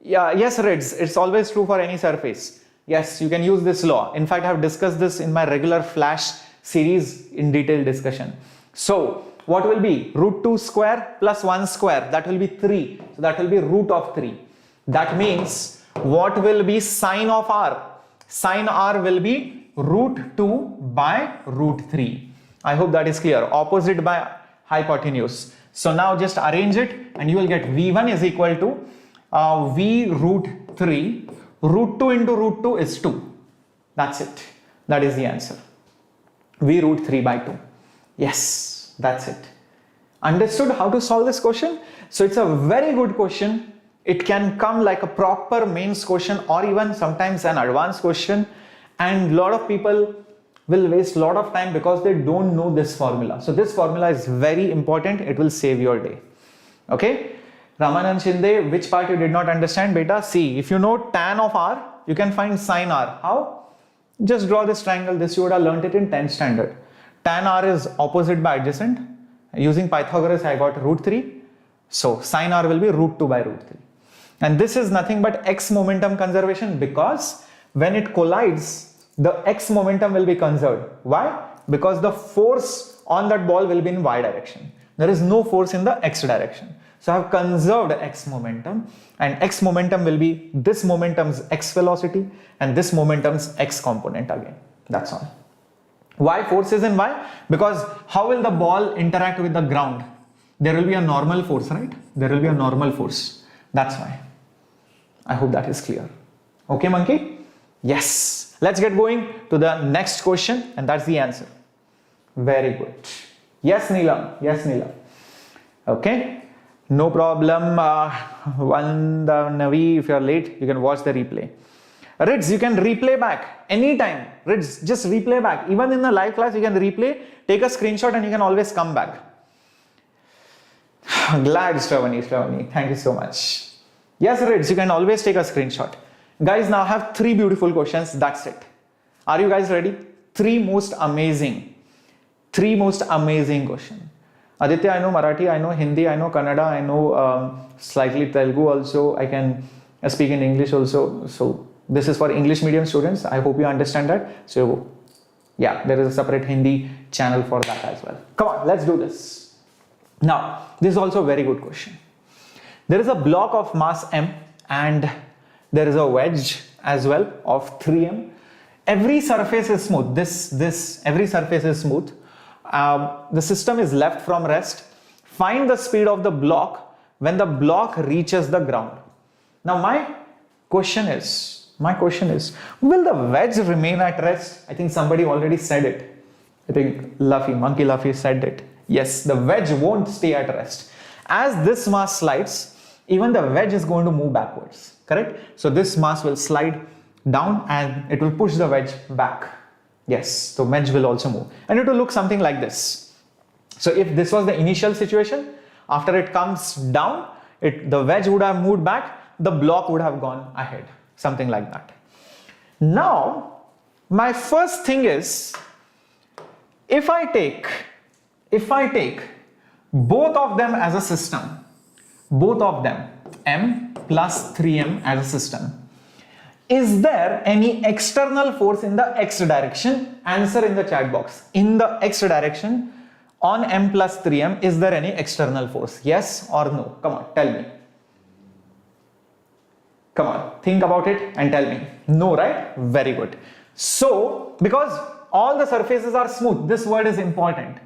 Yeah, yes, Reds, it's always true for any surface. Yes, you can use this law. In fact, I have discussed this in my regular flash series in detailed discussion. So what will be root 2 square plus 1 square? That will be 3. So that will be root of 3. That means what will be sine of r? Sine r will be root 2 by root 3. I hope that is clear. Opposite by hypotenuse. So now just arrange it and you will get V1 is equal to V root 3. Root 2 into root 2 is 2. That's it. That is the answer. V root 3 by 2. Yes, that's it. Understood how to solve this question? So it's a very good question. It can come like a proper mains question or even sometimes an advanced question. And a lot of people will waste a lot of time because they don't know this formula. So this formula is very important. It will save your day. Okay. Ramanand Shinde, which part you did not understand? Beta, see, if you know tan of r, you can find sin r. How? Just draw this triangle. This you would have learnt it in 10th standard. Tan r is opposite by adjacent. Using Pythagoras, I got root 3. So sin r will be root 2 by root 3. And this is nothing but x momentum conservation because when it collides the x momentum will be conserved. Why? Because the force on that ball will be in y direction. There is no force in the x direction. So I have conserved x momentum, and x momentum will be this momentum's x velocity and this momentum's x component again. That's all. Why force is in y? Because how will the ball interact with the ground? There will be a normal force, right? There will be a normal force. That's why. I hope that is clear. Okay, monkey? Yes. Let's get going to the next question, and that's the answer. Very good. Yes, Neelam. Yes, Neelam. Okay. No problem. Navi, if you are late, you can watch the replay. Rids, you can replay back anytime. Rids, just replay back. Even in the live class, you can replay, take a screenshot, and you can always come back. Glad, Shravani. Thank you so much. Yes, Rids, you can always take a screenshot. Guys, now I have 3 beautiful questions. That's it. Are you guys ready? 3 most amazing questions. Aditya, I know Marathi, I know Hindi, I know Kannada, I know slightly Telugu also. I can speak in English also. So this is for English medium students. I hope you understand that. So yeah, there is a separate Hindi channel for that as well. Come on, let's do this. Now, this is also a very good question. There is a block of mass m and there is a wedge as well of 3m. Every surface is smooth. Every surface is smooth. The system is left from rest. Find the speed of the block when the block reaches the ground. Now my question is, will the wedge remain at rest? I think somebody already said it. I think Monkey Luffy said it. Yes, the wedge won't stay at rest. As this mass slides, even the wedge is going to move backwards, correct? So this mass will slide down and it will push the wedge back. Yes, so wedge will also move and it will look something like this. So if this was the initial situation, after it comes down, the wedge would have moved back, the block would have gone ahead, something like that. Now, my first thing is, if I take both of them as a system, both of them, m plus 3m as a system, is there any external force in the x direction? Answer in the chat box. In the x direction on m plus 3m, is there any external force? Yes or no? Come on, tell me. Come on, think about it and tell me. No, right? Very good. So, because all the surfaces are smooth, this word is important.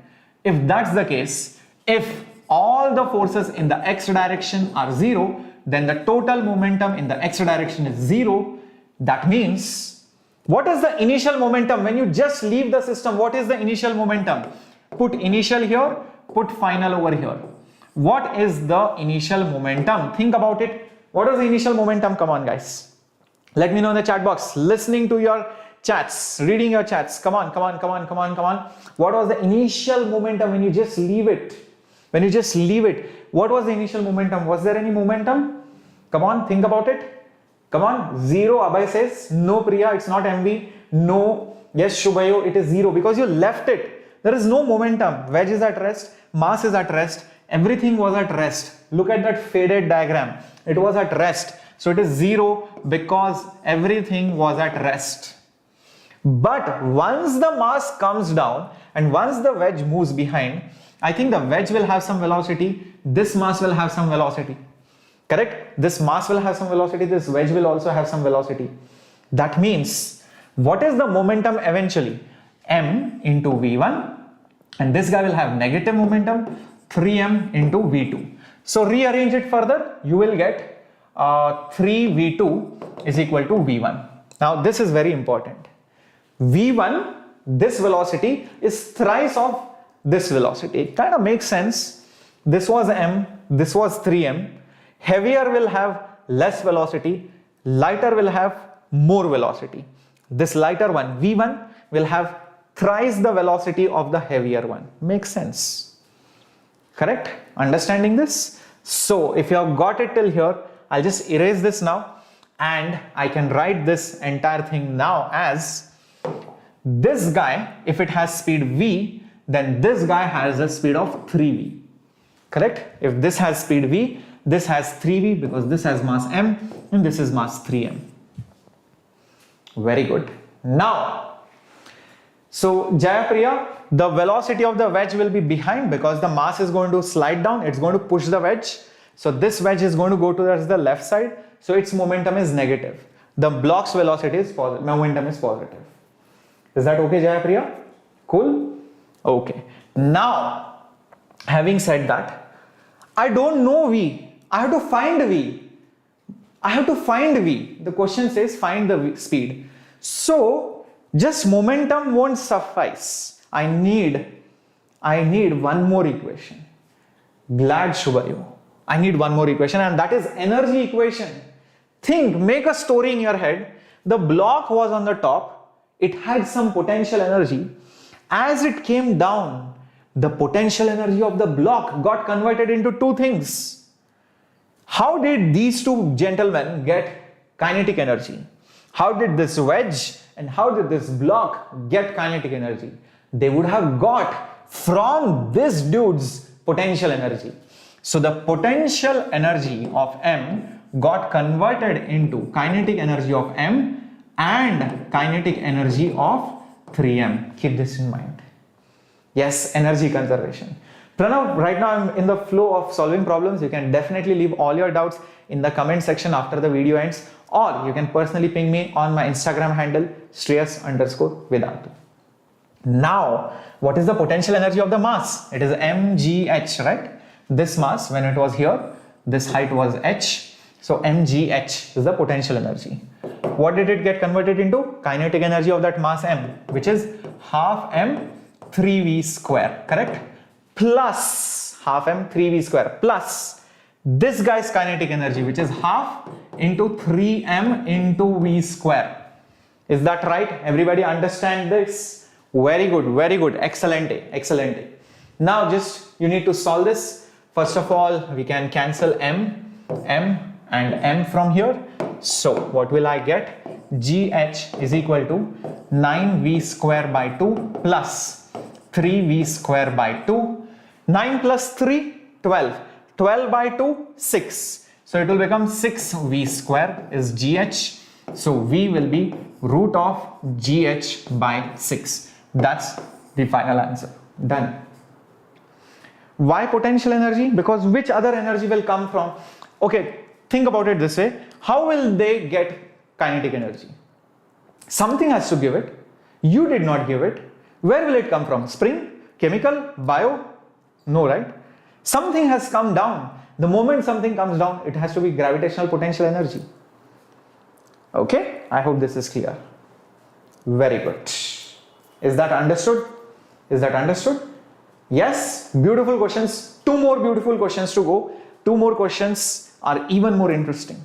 If that's the case, if all the forces in the x direction are 0, then the total momentum in the x direction is 0. That means, what is the initial momentum? When you just leave the system, what is the initial momentum? Put initial here, put final over here. What is the initial momentum? Think about it. What is the initial momentum? Come on, guys. Let me know in the chat box. Listening to your chats, reading your chats. Come on. What was the initial momentum when you just leave it? When you just leave it, what was the initial momentum? Was there any momentum? Come on, think about it. Come on, 0, Abhay says. No, Priya, it's not MV. No, yes, Shubhayo, it is 0 because you left it. There is no momentum. Wedge is at rest, mass is at rest, everything was at rest. Look at that faded diagram. It was at rest. So it is 0 because everything was at rest. But once the mass comes down and once the wedge moves behind, I think the wedge will have some velocity, this mass will have some velocity. Correct? This mass will have some velocity, this wedge will also have some velocity. That means, what is the momentum eventually? M into V1, and this guy will have negative momentum, 3m into V2. So rearrange it further, you will get 3V2 is equal to V1. Now this is very important. V1, this velocity is thrice of this velocity. It kind of makes sense. This was m, this was 3m. Heavier will have less velocity, lighter will have more velocity. This lighter one, V1, will have thrice the velocity of the heavier one. Makes sense. Correct? Understanding this? So if you have got it till here, I'll just erase this now and I can write this entire thing now as this guy, if it has speed v, then this guy has a speed of 3v. Correct? If this has speed v, this has 3v because this has mass m and this is mass 3m. Very good. Now, so Jayapriya, the velocity of the wedge will be behind because the mass is going to slide down. It's going to push the wedge. So this wedge is going to go towards the left side. So its momentum is negative. The block's velocity is positive. Momentum is positive. Is that okay, Jayapriya? Cool? Okay. Now, having said that, I don't know V. I have to find V. I have to find V. The question says find the speed. So, just momentum won't suffice. I need one more equation. Glad Shubhayu. I need one more equation, and that is energy equation. Think, make a story in your head. The block was on the top. It had some potential energy. As it came down, the potential energy of the block got converted into two things. How did these two gentlemen get kinetic energy? How did this wedge and how did this block get kinetic energy? They would have got from this dude's potential energy. So the potential energy of M got converted into kinetic energy of M and kinetic energy of 3M. Keep this in mind. Yes, energy conservation. Pranav, right now I'm in the flow of solving problems. You can definitely leave all your doubts in the comment section after the video ends, or you can personally ping me on my Instagram handle Shreyas_Vedantu. Now, what is the potential energy of the mass? It is mgh, right? This mass, when it was here, this height was h. So mgh is the potential energy. What did it get converted into? Kinetic energy of that mass m, which is half m 3v square, correct? Plus half m 3v square plus this guy's kinetic energy, which is half into 3m into v square. Is that right? Everybody understand this? Very good, very good. Excellent, excellent. Now just you need to solve this. First of all, we can cancel m and m from here. So what will I get? GH is equal to 9v square by 2 plus 3v square by 2. 9 plus 3, 12. 12 by 2, 6. So it will become 6v square is GH. So V will be root of GH by 6. That's the final answer. Done. Why potential energy? Because which other energy will come from? Okay, think about it this way. How will they get kinetic energy? Something has to give it. You did not give it. Where will it come from? Spring? Chemical? Bio? No, right? Something has come down. The moment something comes down, it has to be gravitational potential energy. Okay? I hope this is clear. Very good. Is that understood? Is that understood? Yes? Beautiful questions. Two more beautiful questions to go. Two more questions are even more interesting.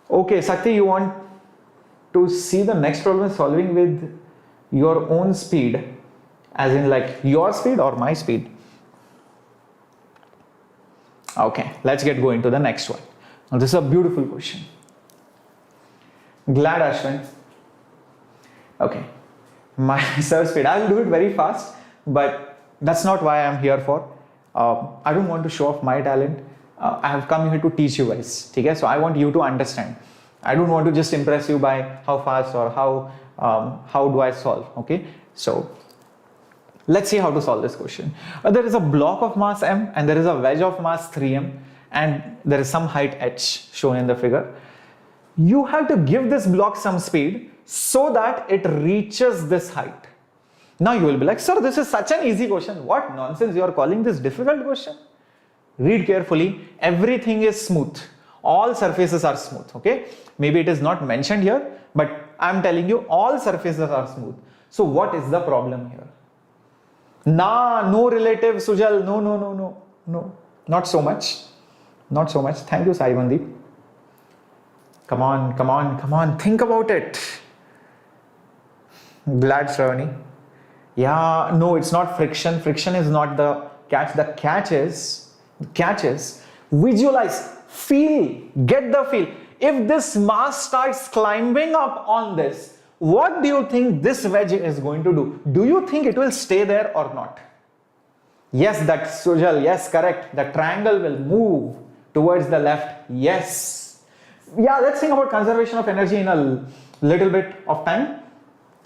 Okay, Sakti, you want to see the next problem solving with your own speed, as in like your speed or my speed? Okay, let's get going to the next one. Now this is a beautiful question. Glad, Ashwin. Okay, my surf speed, I will do it very fast, but that's not why I'm here for. I don't want to show off my talent. I have come here to teach you guys. Okay? So I want you to understand. I don't want to just impress you by how fast or how do I solve. Okay, so let's see how to solve this question. There is a block of mass m and there is a wedge of mass 3m and there is some height h shown in the figure. You have to give this block some speed so that it reaches this height. Now you will be like, sir, this is such an easy question. What nonsense, you are calling this difficult question? Read carefully. Everything is smooth. All surfaces are smooth. Okay, maybe it is not mentioned here, but I'm telling you all surfaces are smooth. So what is the problem here? Nah, no relative, Sujal. No, not so much. Not so much. Thank you, Sai Mandeep. Come on. Think about it. Glad, Shravani. Yeah, no, it's not friction. Friction is not the catch. The catch is visualize, feel, get the feel. If this mass starts climbing up on this, what do you think this wedge is going to do? Do you think it will stay there or not? Yes, that's Sujal. Yes, correct. The triangle will move towards the left. Yes. Yeah, let's think about conservation of energy in a little bit of time.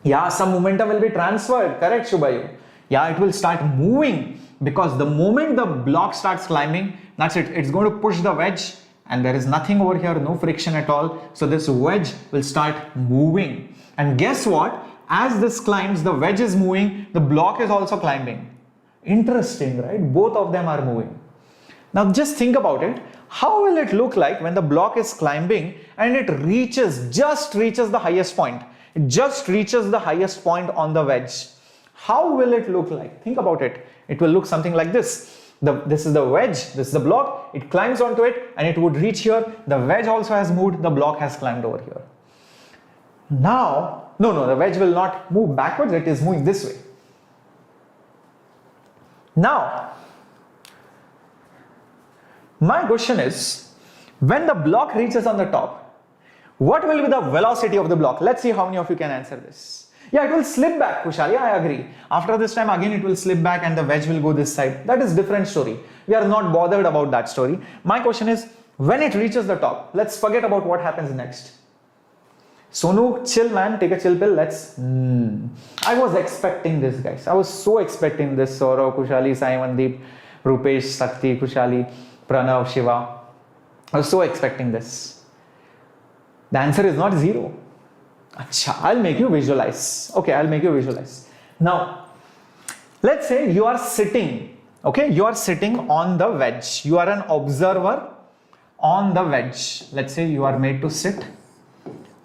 Yeah, some momentum will be transferred, correct Shubhayu? Yeah, it will start moving because the moment the block starts climbing, that's it. It's going to push the wedge and there is nothing over here, no friction at all. So this wedge will start moving. And guess what? As this climbs, the wedge is moving, the block is also climbing. Interesting, right? Both of them are moving. Now just think about it. How will it look like when the block is climbing and it just reaches the highest point? It just reaches the highest point on the wedge. How will it look like? Think about it. It will look something like this. This is the wedge, this is the block, it climbs onto it and it would reach here. The wedge also has moved, the block has climbed over here. Now, no, the wedge will not move backwards, it is moving this way. Now, my question is, when the block reaches on the top, what will be the velocity of the block? Let's see how many of you can answer this. Yeah, it will slip back, Kushali, I agree. After this time, again, it will slip back and the wedge will go this side. That is different story. We are not bothered about that story. My question is, when it reaches the top, let's forget about what happens next. Sonu, chill man, take a chill pill, let's... I was expecting this, guys. I was so expecting this. Saurav, Kushali, Saimandeep, Rupesh, Sakti, Kushali, Pranav, Shiva. I was so expecting this. The answer is not 0. Achha, I'll make you visualize. Okay, I'll make you visualize. Now, let's say you are sitting, okay? You are sitting on the wedge. You are an observer on the wedge. Let's say you are made to sit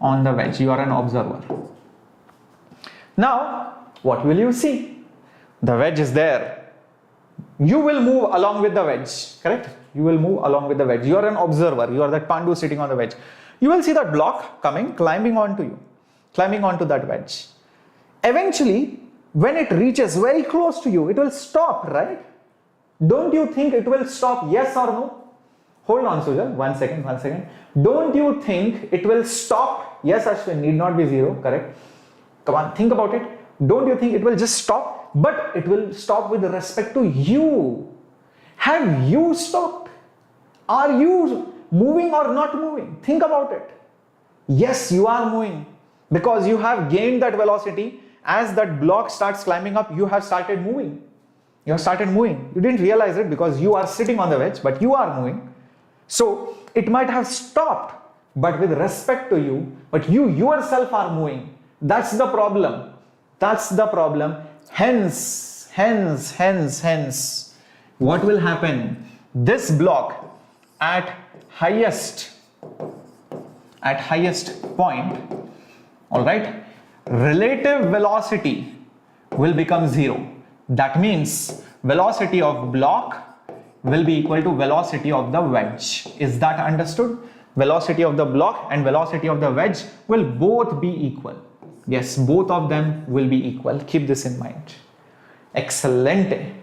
on the wedge. You are an observer. Now, what will you see? The wedge is there. You will move along with the wedge, correct? You will move along with the wedge. You are an observer. You are that Pandu sitting on the wedge. You will see that block coming, climbing onto you. Climbing onto that wedge. Eventually, when it reaches very close to you, it will stop, right? Don't you think it will stop, yes or no? Hold on, Sujal, one second. Don't you think it will stop? Yes, Ashwin, need not be 0, correct? Come on, think about it. Don't you think it will just stop? But it will stop with respect to you. Have you stopped? Are you moving or not moving? Think about it. Yes, you are moving. Because you have gained that velocity, as that block starts climbing up, you have started moving. You have started moving. You didn't realize it because you are sitting on the wedge, but you are moving. So it might have stopped, but with respect to you, but you yourself are moving. That's the problem. That's the problem. Hence, what will happen? This block at highest point, all right, relative velocity will become 0. That means velocity of block will be equal to velocity of the wedge. Is that understood? Velocity of the block and velocity of the wedge will both be equal. Yes, both of them will be equal. Keep this in mind. Excelente.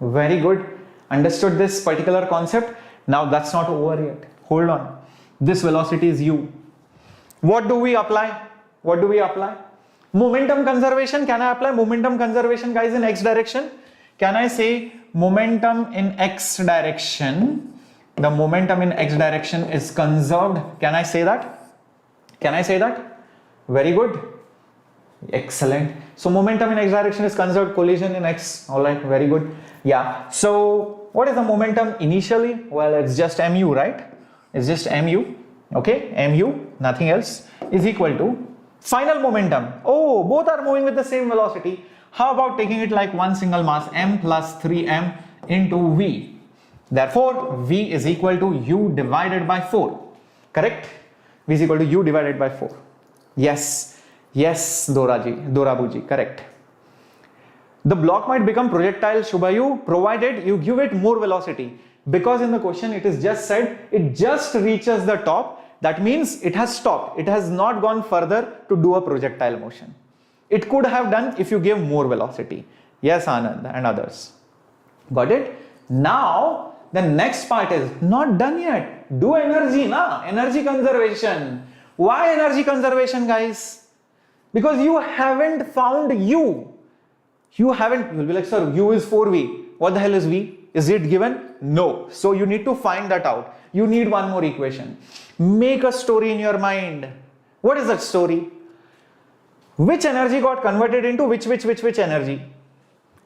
Very good. Understood this particular concept? Now that's not over yet. Hold on. This velocity is u. What do we apply? Momentum conservation. Can I apply momentum conservation, guys, in x direction? Can I say momentum in x direction? The momentum in x direction is conserved. Can I say that? Very good. Excellent. So momentum in x direction is conserved, collision in x. All right, very good. Yeah. So what is the momentum initially? Well, it's just mu, right? It's just mu. Okay, mu, nothing else, is equal to final momentum. Oh, both are moving with the same velocity. How about taking it like one single mass, m plus 3m into v? Therefore, v is equal to u divided by 4. Correct? V is equal to u divided by 4. Yes, Dorabuji, correct. The block might become projectile, Shubhayu, provided you give it more velocity. Because in the question it is just said it just reaches the top. That means it has stopped. It has not gone further to do a projectile motion. It could have done if you gave more velocity. Yes, Anand and others. Got it? Now, the next part is not done yet. Do energy, na? Energy conservation. Why energy conservation, guys? Because you haven't found u. You'll be like, sir, u is 4v. What the hell is v? Is it given? No. So you need to find that out. You need one more equation. Make a story in your mind. What is that story? Which energy got converted into which energy?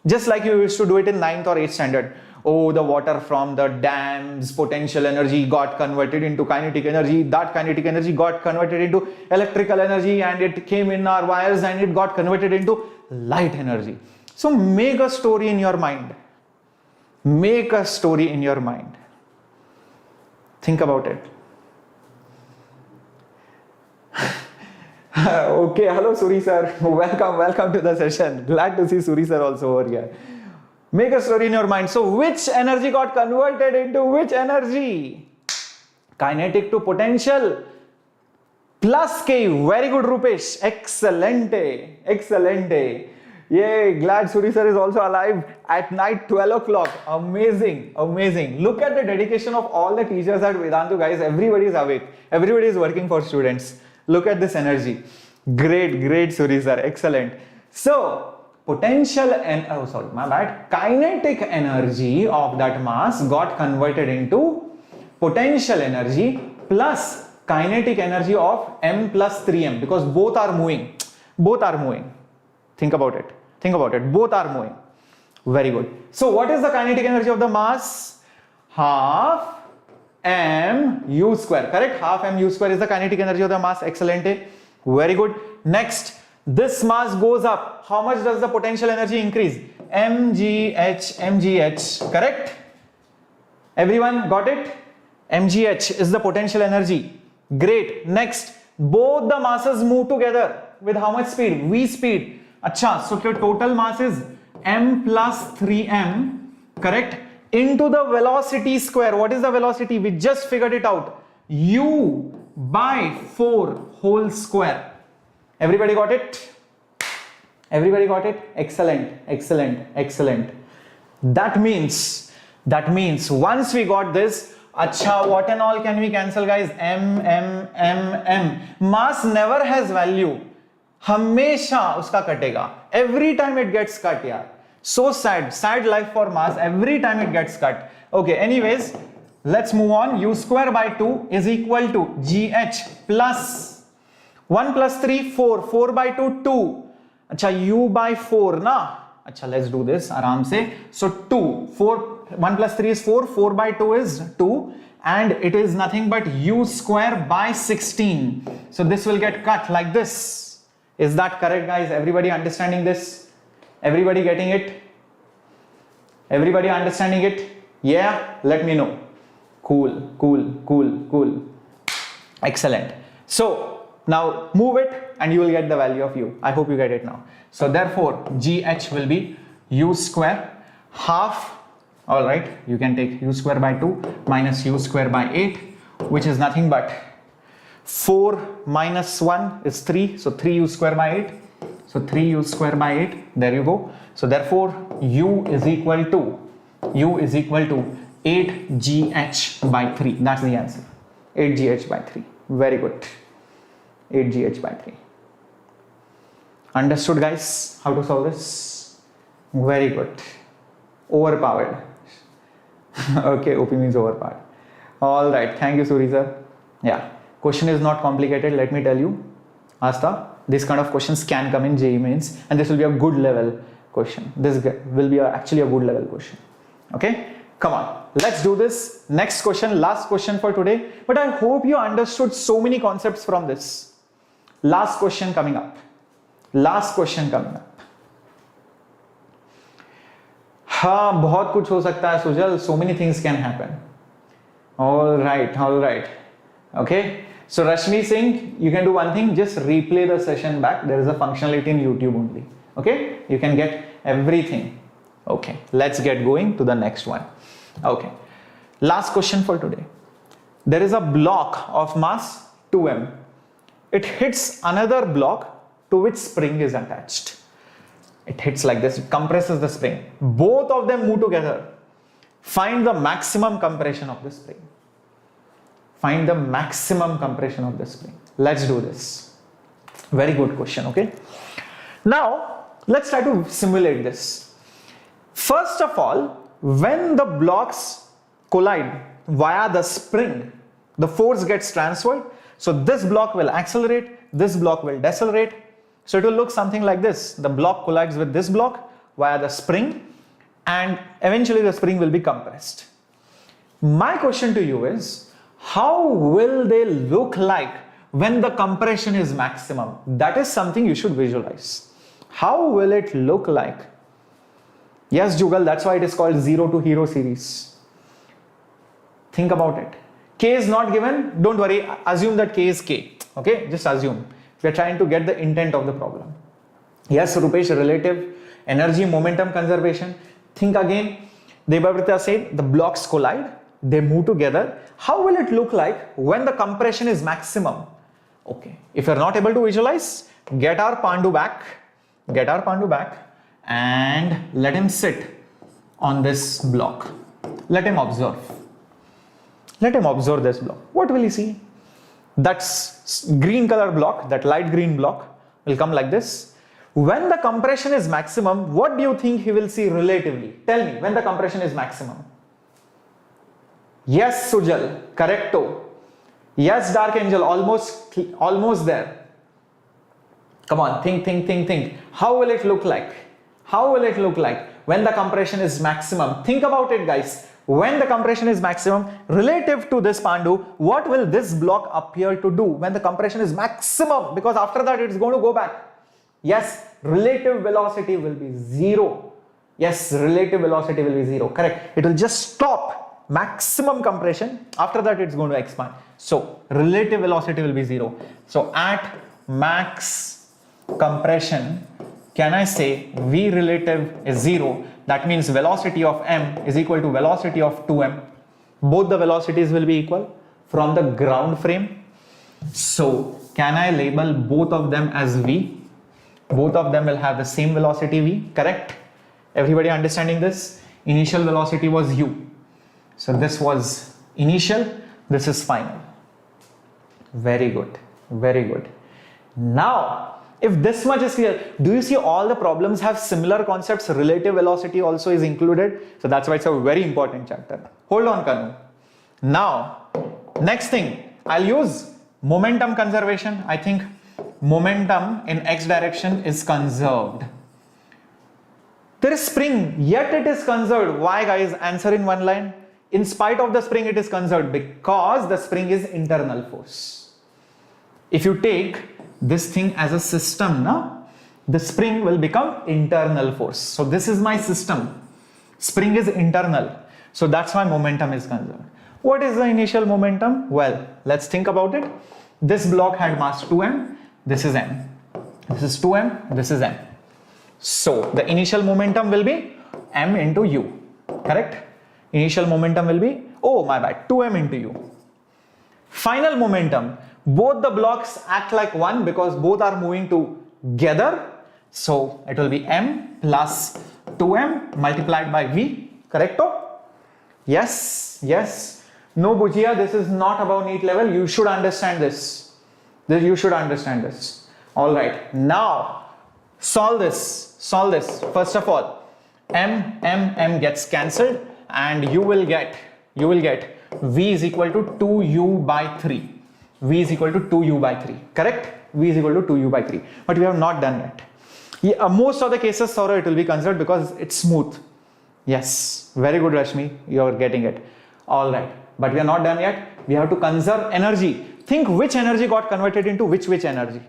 Just like you used to do it in 9th or 8th standard. Oh, the water from the dam's potential energy got converted into kinetic energy. That kinetic energy got converted into electrical energy, and it came in our wires and it got converted into light energy. So make a story in your mind. Make a story in your mind. Think about it. Okay, hello Suri sir. Welcome to the session. Glad to see Suri sir also over here. Make a story in your mind. So which energy got converted into which energy? Kinetic to potential plus K. Very good, Rupesh. Excelente. Excelente. Yay, glad Suri sir is also alive at night 12 o'clock. Amazing, amazing. Look at the dedication of all the teachers at Vedantu, guys. Everybody is awake. Everybody is working for students. Look at this energy. Great, great Suri sir. Excellent. So, potential and kinetic energy of that mass got converted into potential energy plus kinetic energy of m plus 3m, because both are moving. Both are moving. Think about it. Think about it. Both are moving. Very good. So what is the kinetic energy of the mass? Half mu square. Correct? Half mu square is the kinetic energy of the mass. Excellent. Very good. Next, this mass goes up. How much does the potential energy increase? mgh. Correct? Everyone got it? mgh is the potential energy. Great. Next, both the masses move together with how much speed? V speed. Acha, so the total mass is m plus 3m, correct, into the velocity square. What is the velocity? We just figured it out. U by 4 whole square. Everybody got it? Everybody got it? Excellent, excellent, excellent. That means once we got this, acha, what and all can we cancel, guys? M. Mass never has value. हमेशा उसका कटेगा. Every time it gets cut, यार. So sad life for mass. Every time it gets cut. Okay, anyways, let's move on. U square by 2 is equal to GH plus 1 plus 3, 4. 4 by 2, 2. अच्छा, U by 4 ना. अच्छा, let's do this आराम से. So 2, 4, 1 plus 3 is 4. 4 by 2 is 2. And it is nothing but U square by 16. So this will get cut like this. Is that correct, guys? Everybody understanding this? Everybody getting it? Everybody understanding it? Yeah? Let me know. Cool. Excellent. So now move it and you will get the value of U. I hope you get it now. So therefore, GH will be U square half. Alright, you can take U square by 2 minus U square by 8, which is nothing but 4 minus 1 is 3, so 3u square by 8. So 3u square by 8, there you go. So therefore u is equal to 8gh by 3. That's the answer. 8gh by 3. Very good. 8gh by 3. Understood, guys, how to solve this? Very good. Overpowered. Okay, OP means overpowered. All right, thank you, Suri sir. Yeah. Question is not complicated, let me tell you. Asta, this kind of questions can come in JEE Mains, and this will be a good level question. This will be actually a good level question. Okay, come on, let's do this. Next question, last question for today. But I hope you understood so many concepts from this. Last question coming up. Last question coming up. हाँ, बहुत कुछ हो सकता है Sujal. So many things can happen. All right. Okay. So Rashmi Singh, you can do one thing, just replay the session back. There is a functionality in YouTube only. Okay, you can get everything. Okay, let's get going to the next one. Okay, last question for today. There is a block of mass 2m. It hits another block to which spring is attached. It hits like this, it compresses the spring. Both of them move together. Find the maximum compression of the spring. Find the maximum compression of the spring. Let's do this. Very good question, okay? Now, let's try to simulate this. First of all, when the blocks collide via the spring, the force gets transferred. So this block will accelerate, this block will decelerate. So it will look something like this. The block collides with this block via the spring, and eventually the spring will be compressed. My question to you is, how will they look like when the compression is maximum? That is something you should visualize. How will it look like? Yes, Jugal, that's why it is called zero to hero series. Think about it. K is not given, don't worry, assume that K is K. Okay, just assume. We are trying to get the intent of the problem. Yes, Rupesh, relative energy momentum conservation. Think again. Debabrita said the blocks collide, they move together. How will it look like when the compression is maximum? Okay, if you're not able to visualize, get our Pandu back and let him sit on this block. Let him observe. Let him observe this block. What will he see? That's green color block, that light green block will come like this. When the compression is maximum, what do you think he will see relatively? Tell me, when the compression is maximum. Yes, Sujal, correcto. Yes, Dark Angel, almost there. Come on, think. How will it look like? How will it look like when the compression is maximum? Think about it, guys. When the compression is maximum, relative to this Pandu, what will this block appear to do when the compression is maximum? Because after that, it's going to go back. Yes, relative velocity will be zero. Yes, relative velocity will be zero. Correct. It will just stop maximum compression. After that, it's going to expand. So, relative velocity will be zero. So, at max compression, can I say V relative is zero? That means velocity of m is equal to velocity of 2m. Both the velocities will be equal from the ground frame. So, can I label both of them as V? Both of them will have the same velocity V, correct? Everybody understanding this? Initial velocity was u. So this was initial, this is final. Very good, very good. Now, if this much is clear, do you see all the problems have similar concepts? Relative velocity also is included. So that's why it's a very important chapter. Hold on, Kanu. Now, next thing, I'll use momentum conservation. I think momentum in x direction is conserved. There is spring, yet it is conserved. Why, guys? Answer in one line. In spite of the spring, it is conserved because the spring is internal force. If you take this thing as a system, now the spring will become internal force. So this is my system. Spring is internal. So that's why momentum is conserved. What is the initial momentum? Well, let's think about it. This block had mass 2m. This is m. This is 2m. This is m. So the initial momentum will be m into u. Correct? Initial momentum will be, oh my bad, 2m into u. Final momentum, both the blocks act like one because both are moving together. So it will be m plus 2m multiplied by v. Correcto? Yes, yes. No, Bujia, this is not about NEET level. You should understand this. You should understand this. All right. Now, solve this. Solve this. First of all, m gets cancelled, and you will get v is equal to 2u by 3. V is equal to 2u by 3. Correct? V is equal to 2u by 3. But we have not done yet. Yeah, most of the cases, Saurabh, it will be considered because it's smooth. Yes. Very good, Rashmi. You are getting it. All right. But we are not done yet. We have to conserve energy. Think which energy got converted into which energy.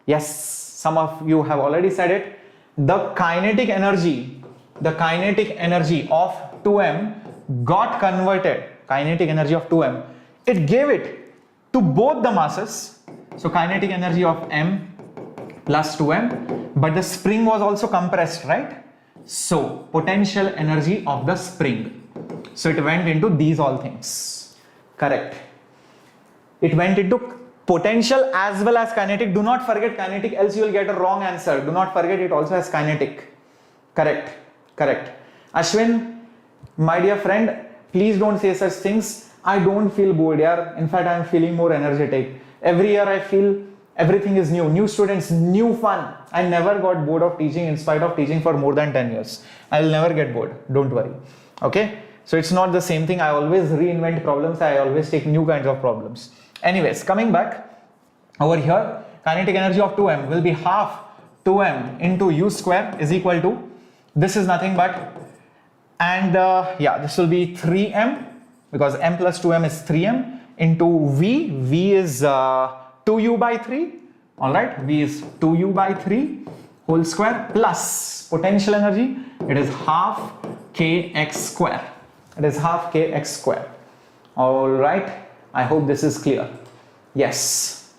Yes. Some of you have already said it. The kinetic energy of 2m got converted. Kinetic energy of 2m. It gave it to both the masses. So kinetic energy of m plus 2m. But the spring was also compressed, right? So potential energy of the spring. So it went into these all things. Correct. It went into potential as well as kinetic. Do not forget kinetic, else you will get a wrong answer. Do not forget it also has kinetic. Correct. Correct. Ashwin, my dear friend, please don't say such things. I don't feel bored, yaar. In fact, I am feeling more energetic. Every year I feel everything is new. New students, new fun. I never got bored of teaching in spite of teaching for more than 10 years. I will never get bored. Don't worry. Okay, so it's not the same thing. I always reinvent problems. I always take new kinds of problems. Anyways, coming back over here, kinetic energy of 2m will be half 2m into u square is equal to, this is nothing but, and yeah, this will be 3m, because m plus 2m is 3m, into v is 2u by 3, alright, v is 2u by 3 whole square, plus potential energy, it is half kx square. It is half kx square. Alright, I hope this is clear. Yes,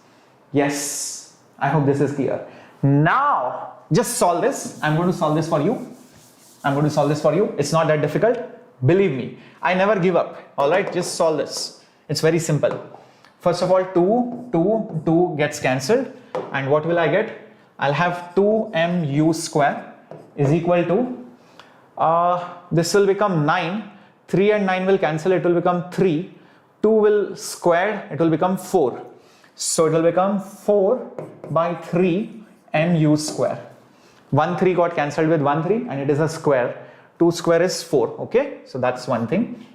yes, I hope this is clear. Now, just solve this. I'm going to solve this for you. I'm going to solve this for you. It's not that difficult. Believe me, I never give up. Alright, just solve this. It's very simple. First of all, 2 gets cancelled. And what will I get? I'll have 2mu square is equal to, this will become 9. 3 and 9 will cancel, it will become 3. 2 will squared, it will become 4. So it will become 4 by 3 mu square. 1 3 got cancelled with 1 3 and it is a square. 2 square is 4. Okay, so that's one thing.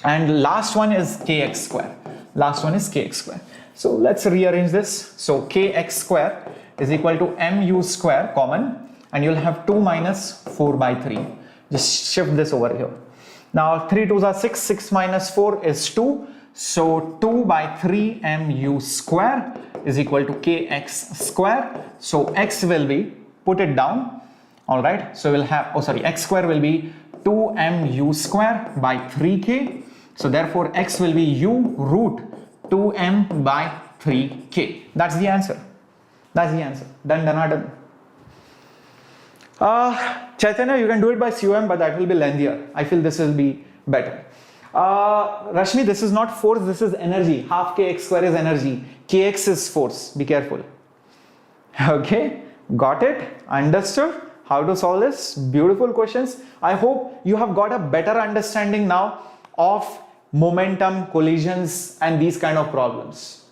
And last one is kx square. Last one is kx square. So let's rearrange this. So kx square is equal to mu square common, and you'll have 2 minus 4 by 3. Just shift this over here. Now 3 2s are 6, 6 minus 4 is 2. So 2 by 3 mu square is equal to kx square. So x will be, put it down, alright. So we'll have, x square will be 2mu square by 3k. So therefore x will be u root 2m by 3k. That's the answer. That's the answer. Done, done. Chaitanya, you can do it by COM, but that will be lengthier. I feel this will be better. Rashmi, this is not force, this is energy. Half kx square is energy. Kx is force. Be careful. Okay, got it? Understood how to solve this? Beautiful questions. I hope you have got a better understanding now of momentum, collisions, and these kind of problems.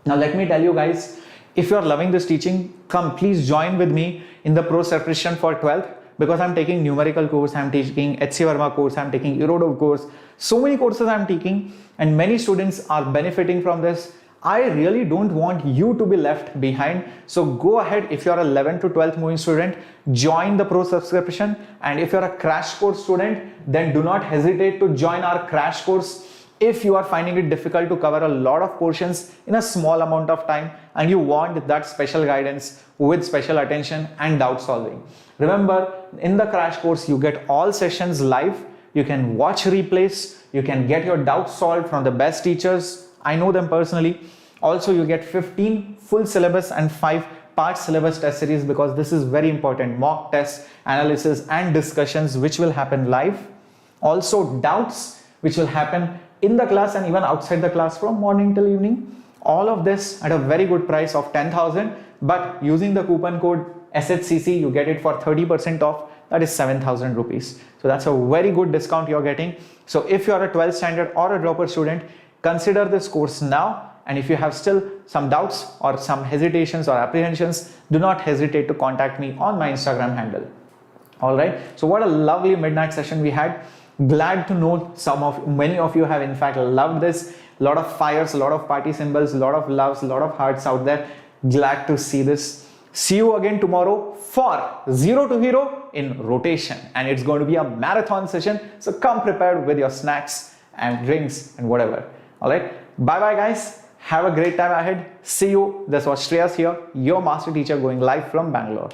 Now let me tell you guys, if you are loving this teaching, come please join with me in the pro separation for 12th, because I'm taking numerical course, I'm taking HC Verma course, I'm taking Erode course, so many courses I'm taking, and many students are benefiting from this. I really don't want you to be left behind. So go ahead, if you're a 11th to 12th moving student, join the pro subscription, and if you're a crash course student, then do not hesitate to join our crash course. If you are finding it difficult to cover a lot of portions in a small amount of time and you want that special guidance with special attention and doubt solving. Remember, in the crash course, you get all sessions live. You can watch replays. You can get your doubts solved from the best teachers. I know them personally. Also, you get 15 full syllabus and 5 part syllabus test series, because this is very important. Mock tests, analysis and discussions which will happen live. Also, doubts which will happen in the class and even outside the class from morning till evening. All of this at a very good price of 10,000, but using the coupon code SHCC, you get it for 30% off. That is 7,000 rupees. So that's a very good discount you're getting. So if you're a 12th standard or a dropper student, consider this course now. And if you have still some doubts or some hesitations or apprehensions, do not hesitate to contact me on my Instagram handle. All right. So what a lovely midnight session we had. Glad to know many of you have in fact loved this. A lot of fires, a lot of party symbols, a lot of loves, a lot of hearts out there. Glad to see this. See you again tomorrow for 0 to hero in rotation, and it's going to be a marathon session. So come prepared with your snacks and drinks and whatever. All right. Bye bye guys. Have a great time ahead. See you. This was Shreyas here, your master teacher, going live from Bangalore.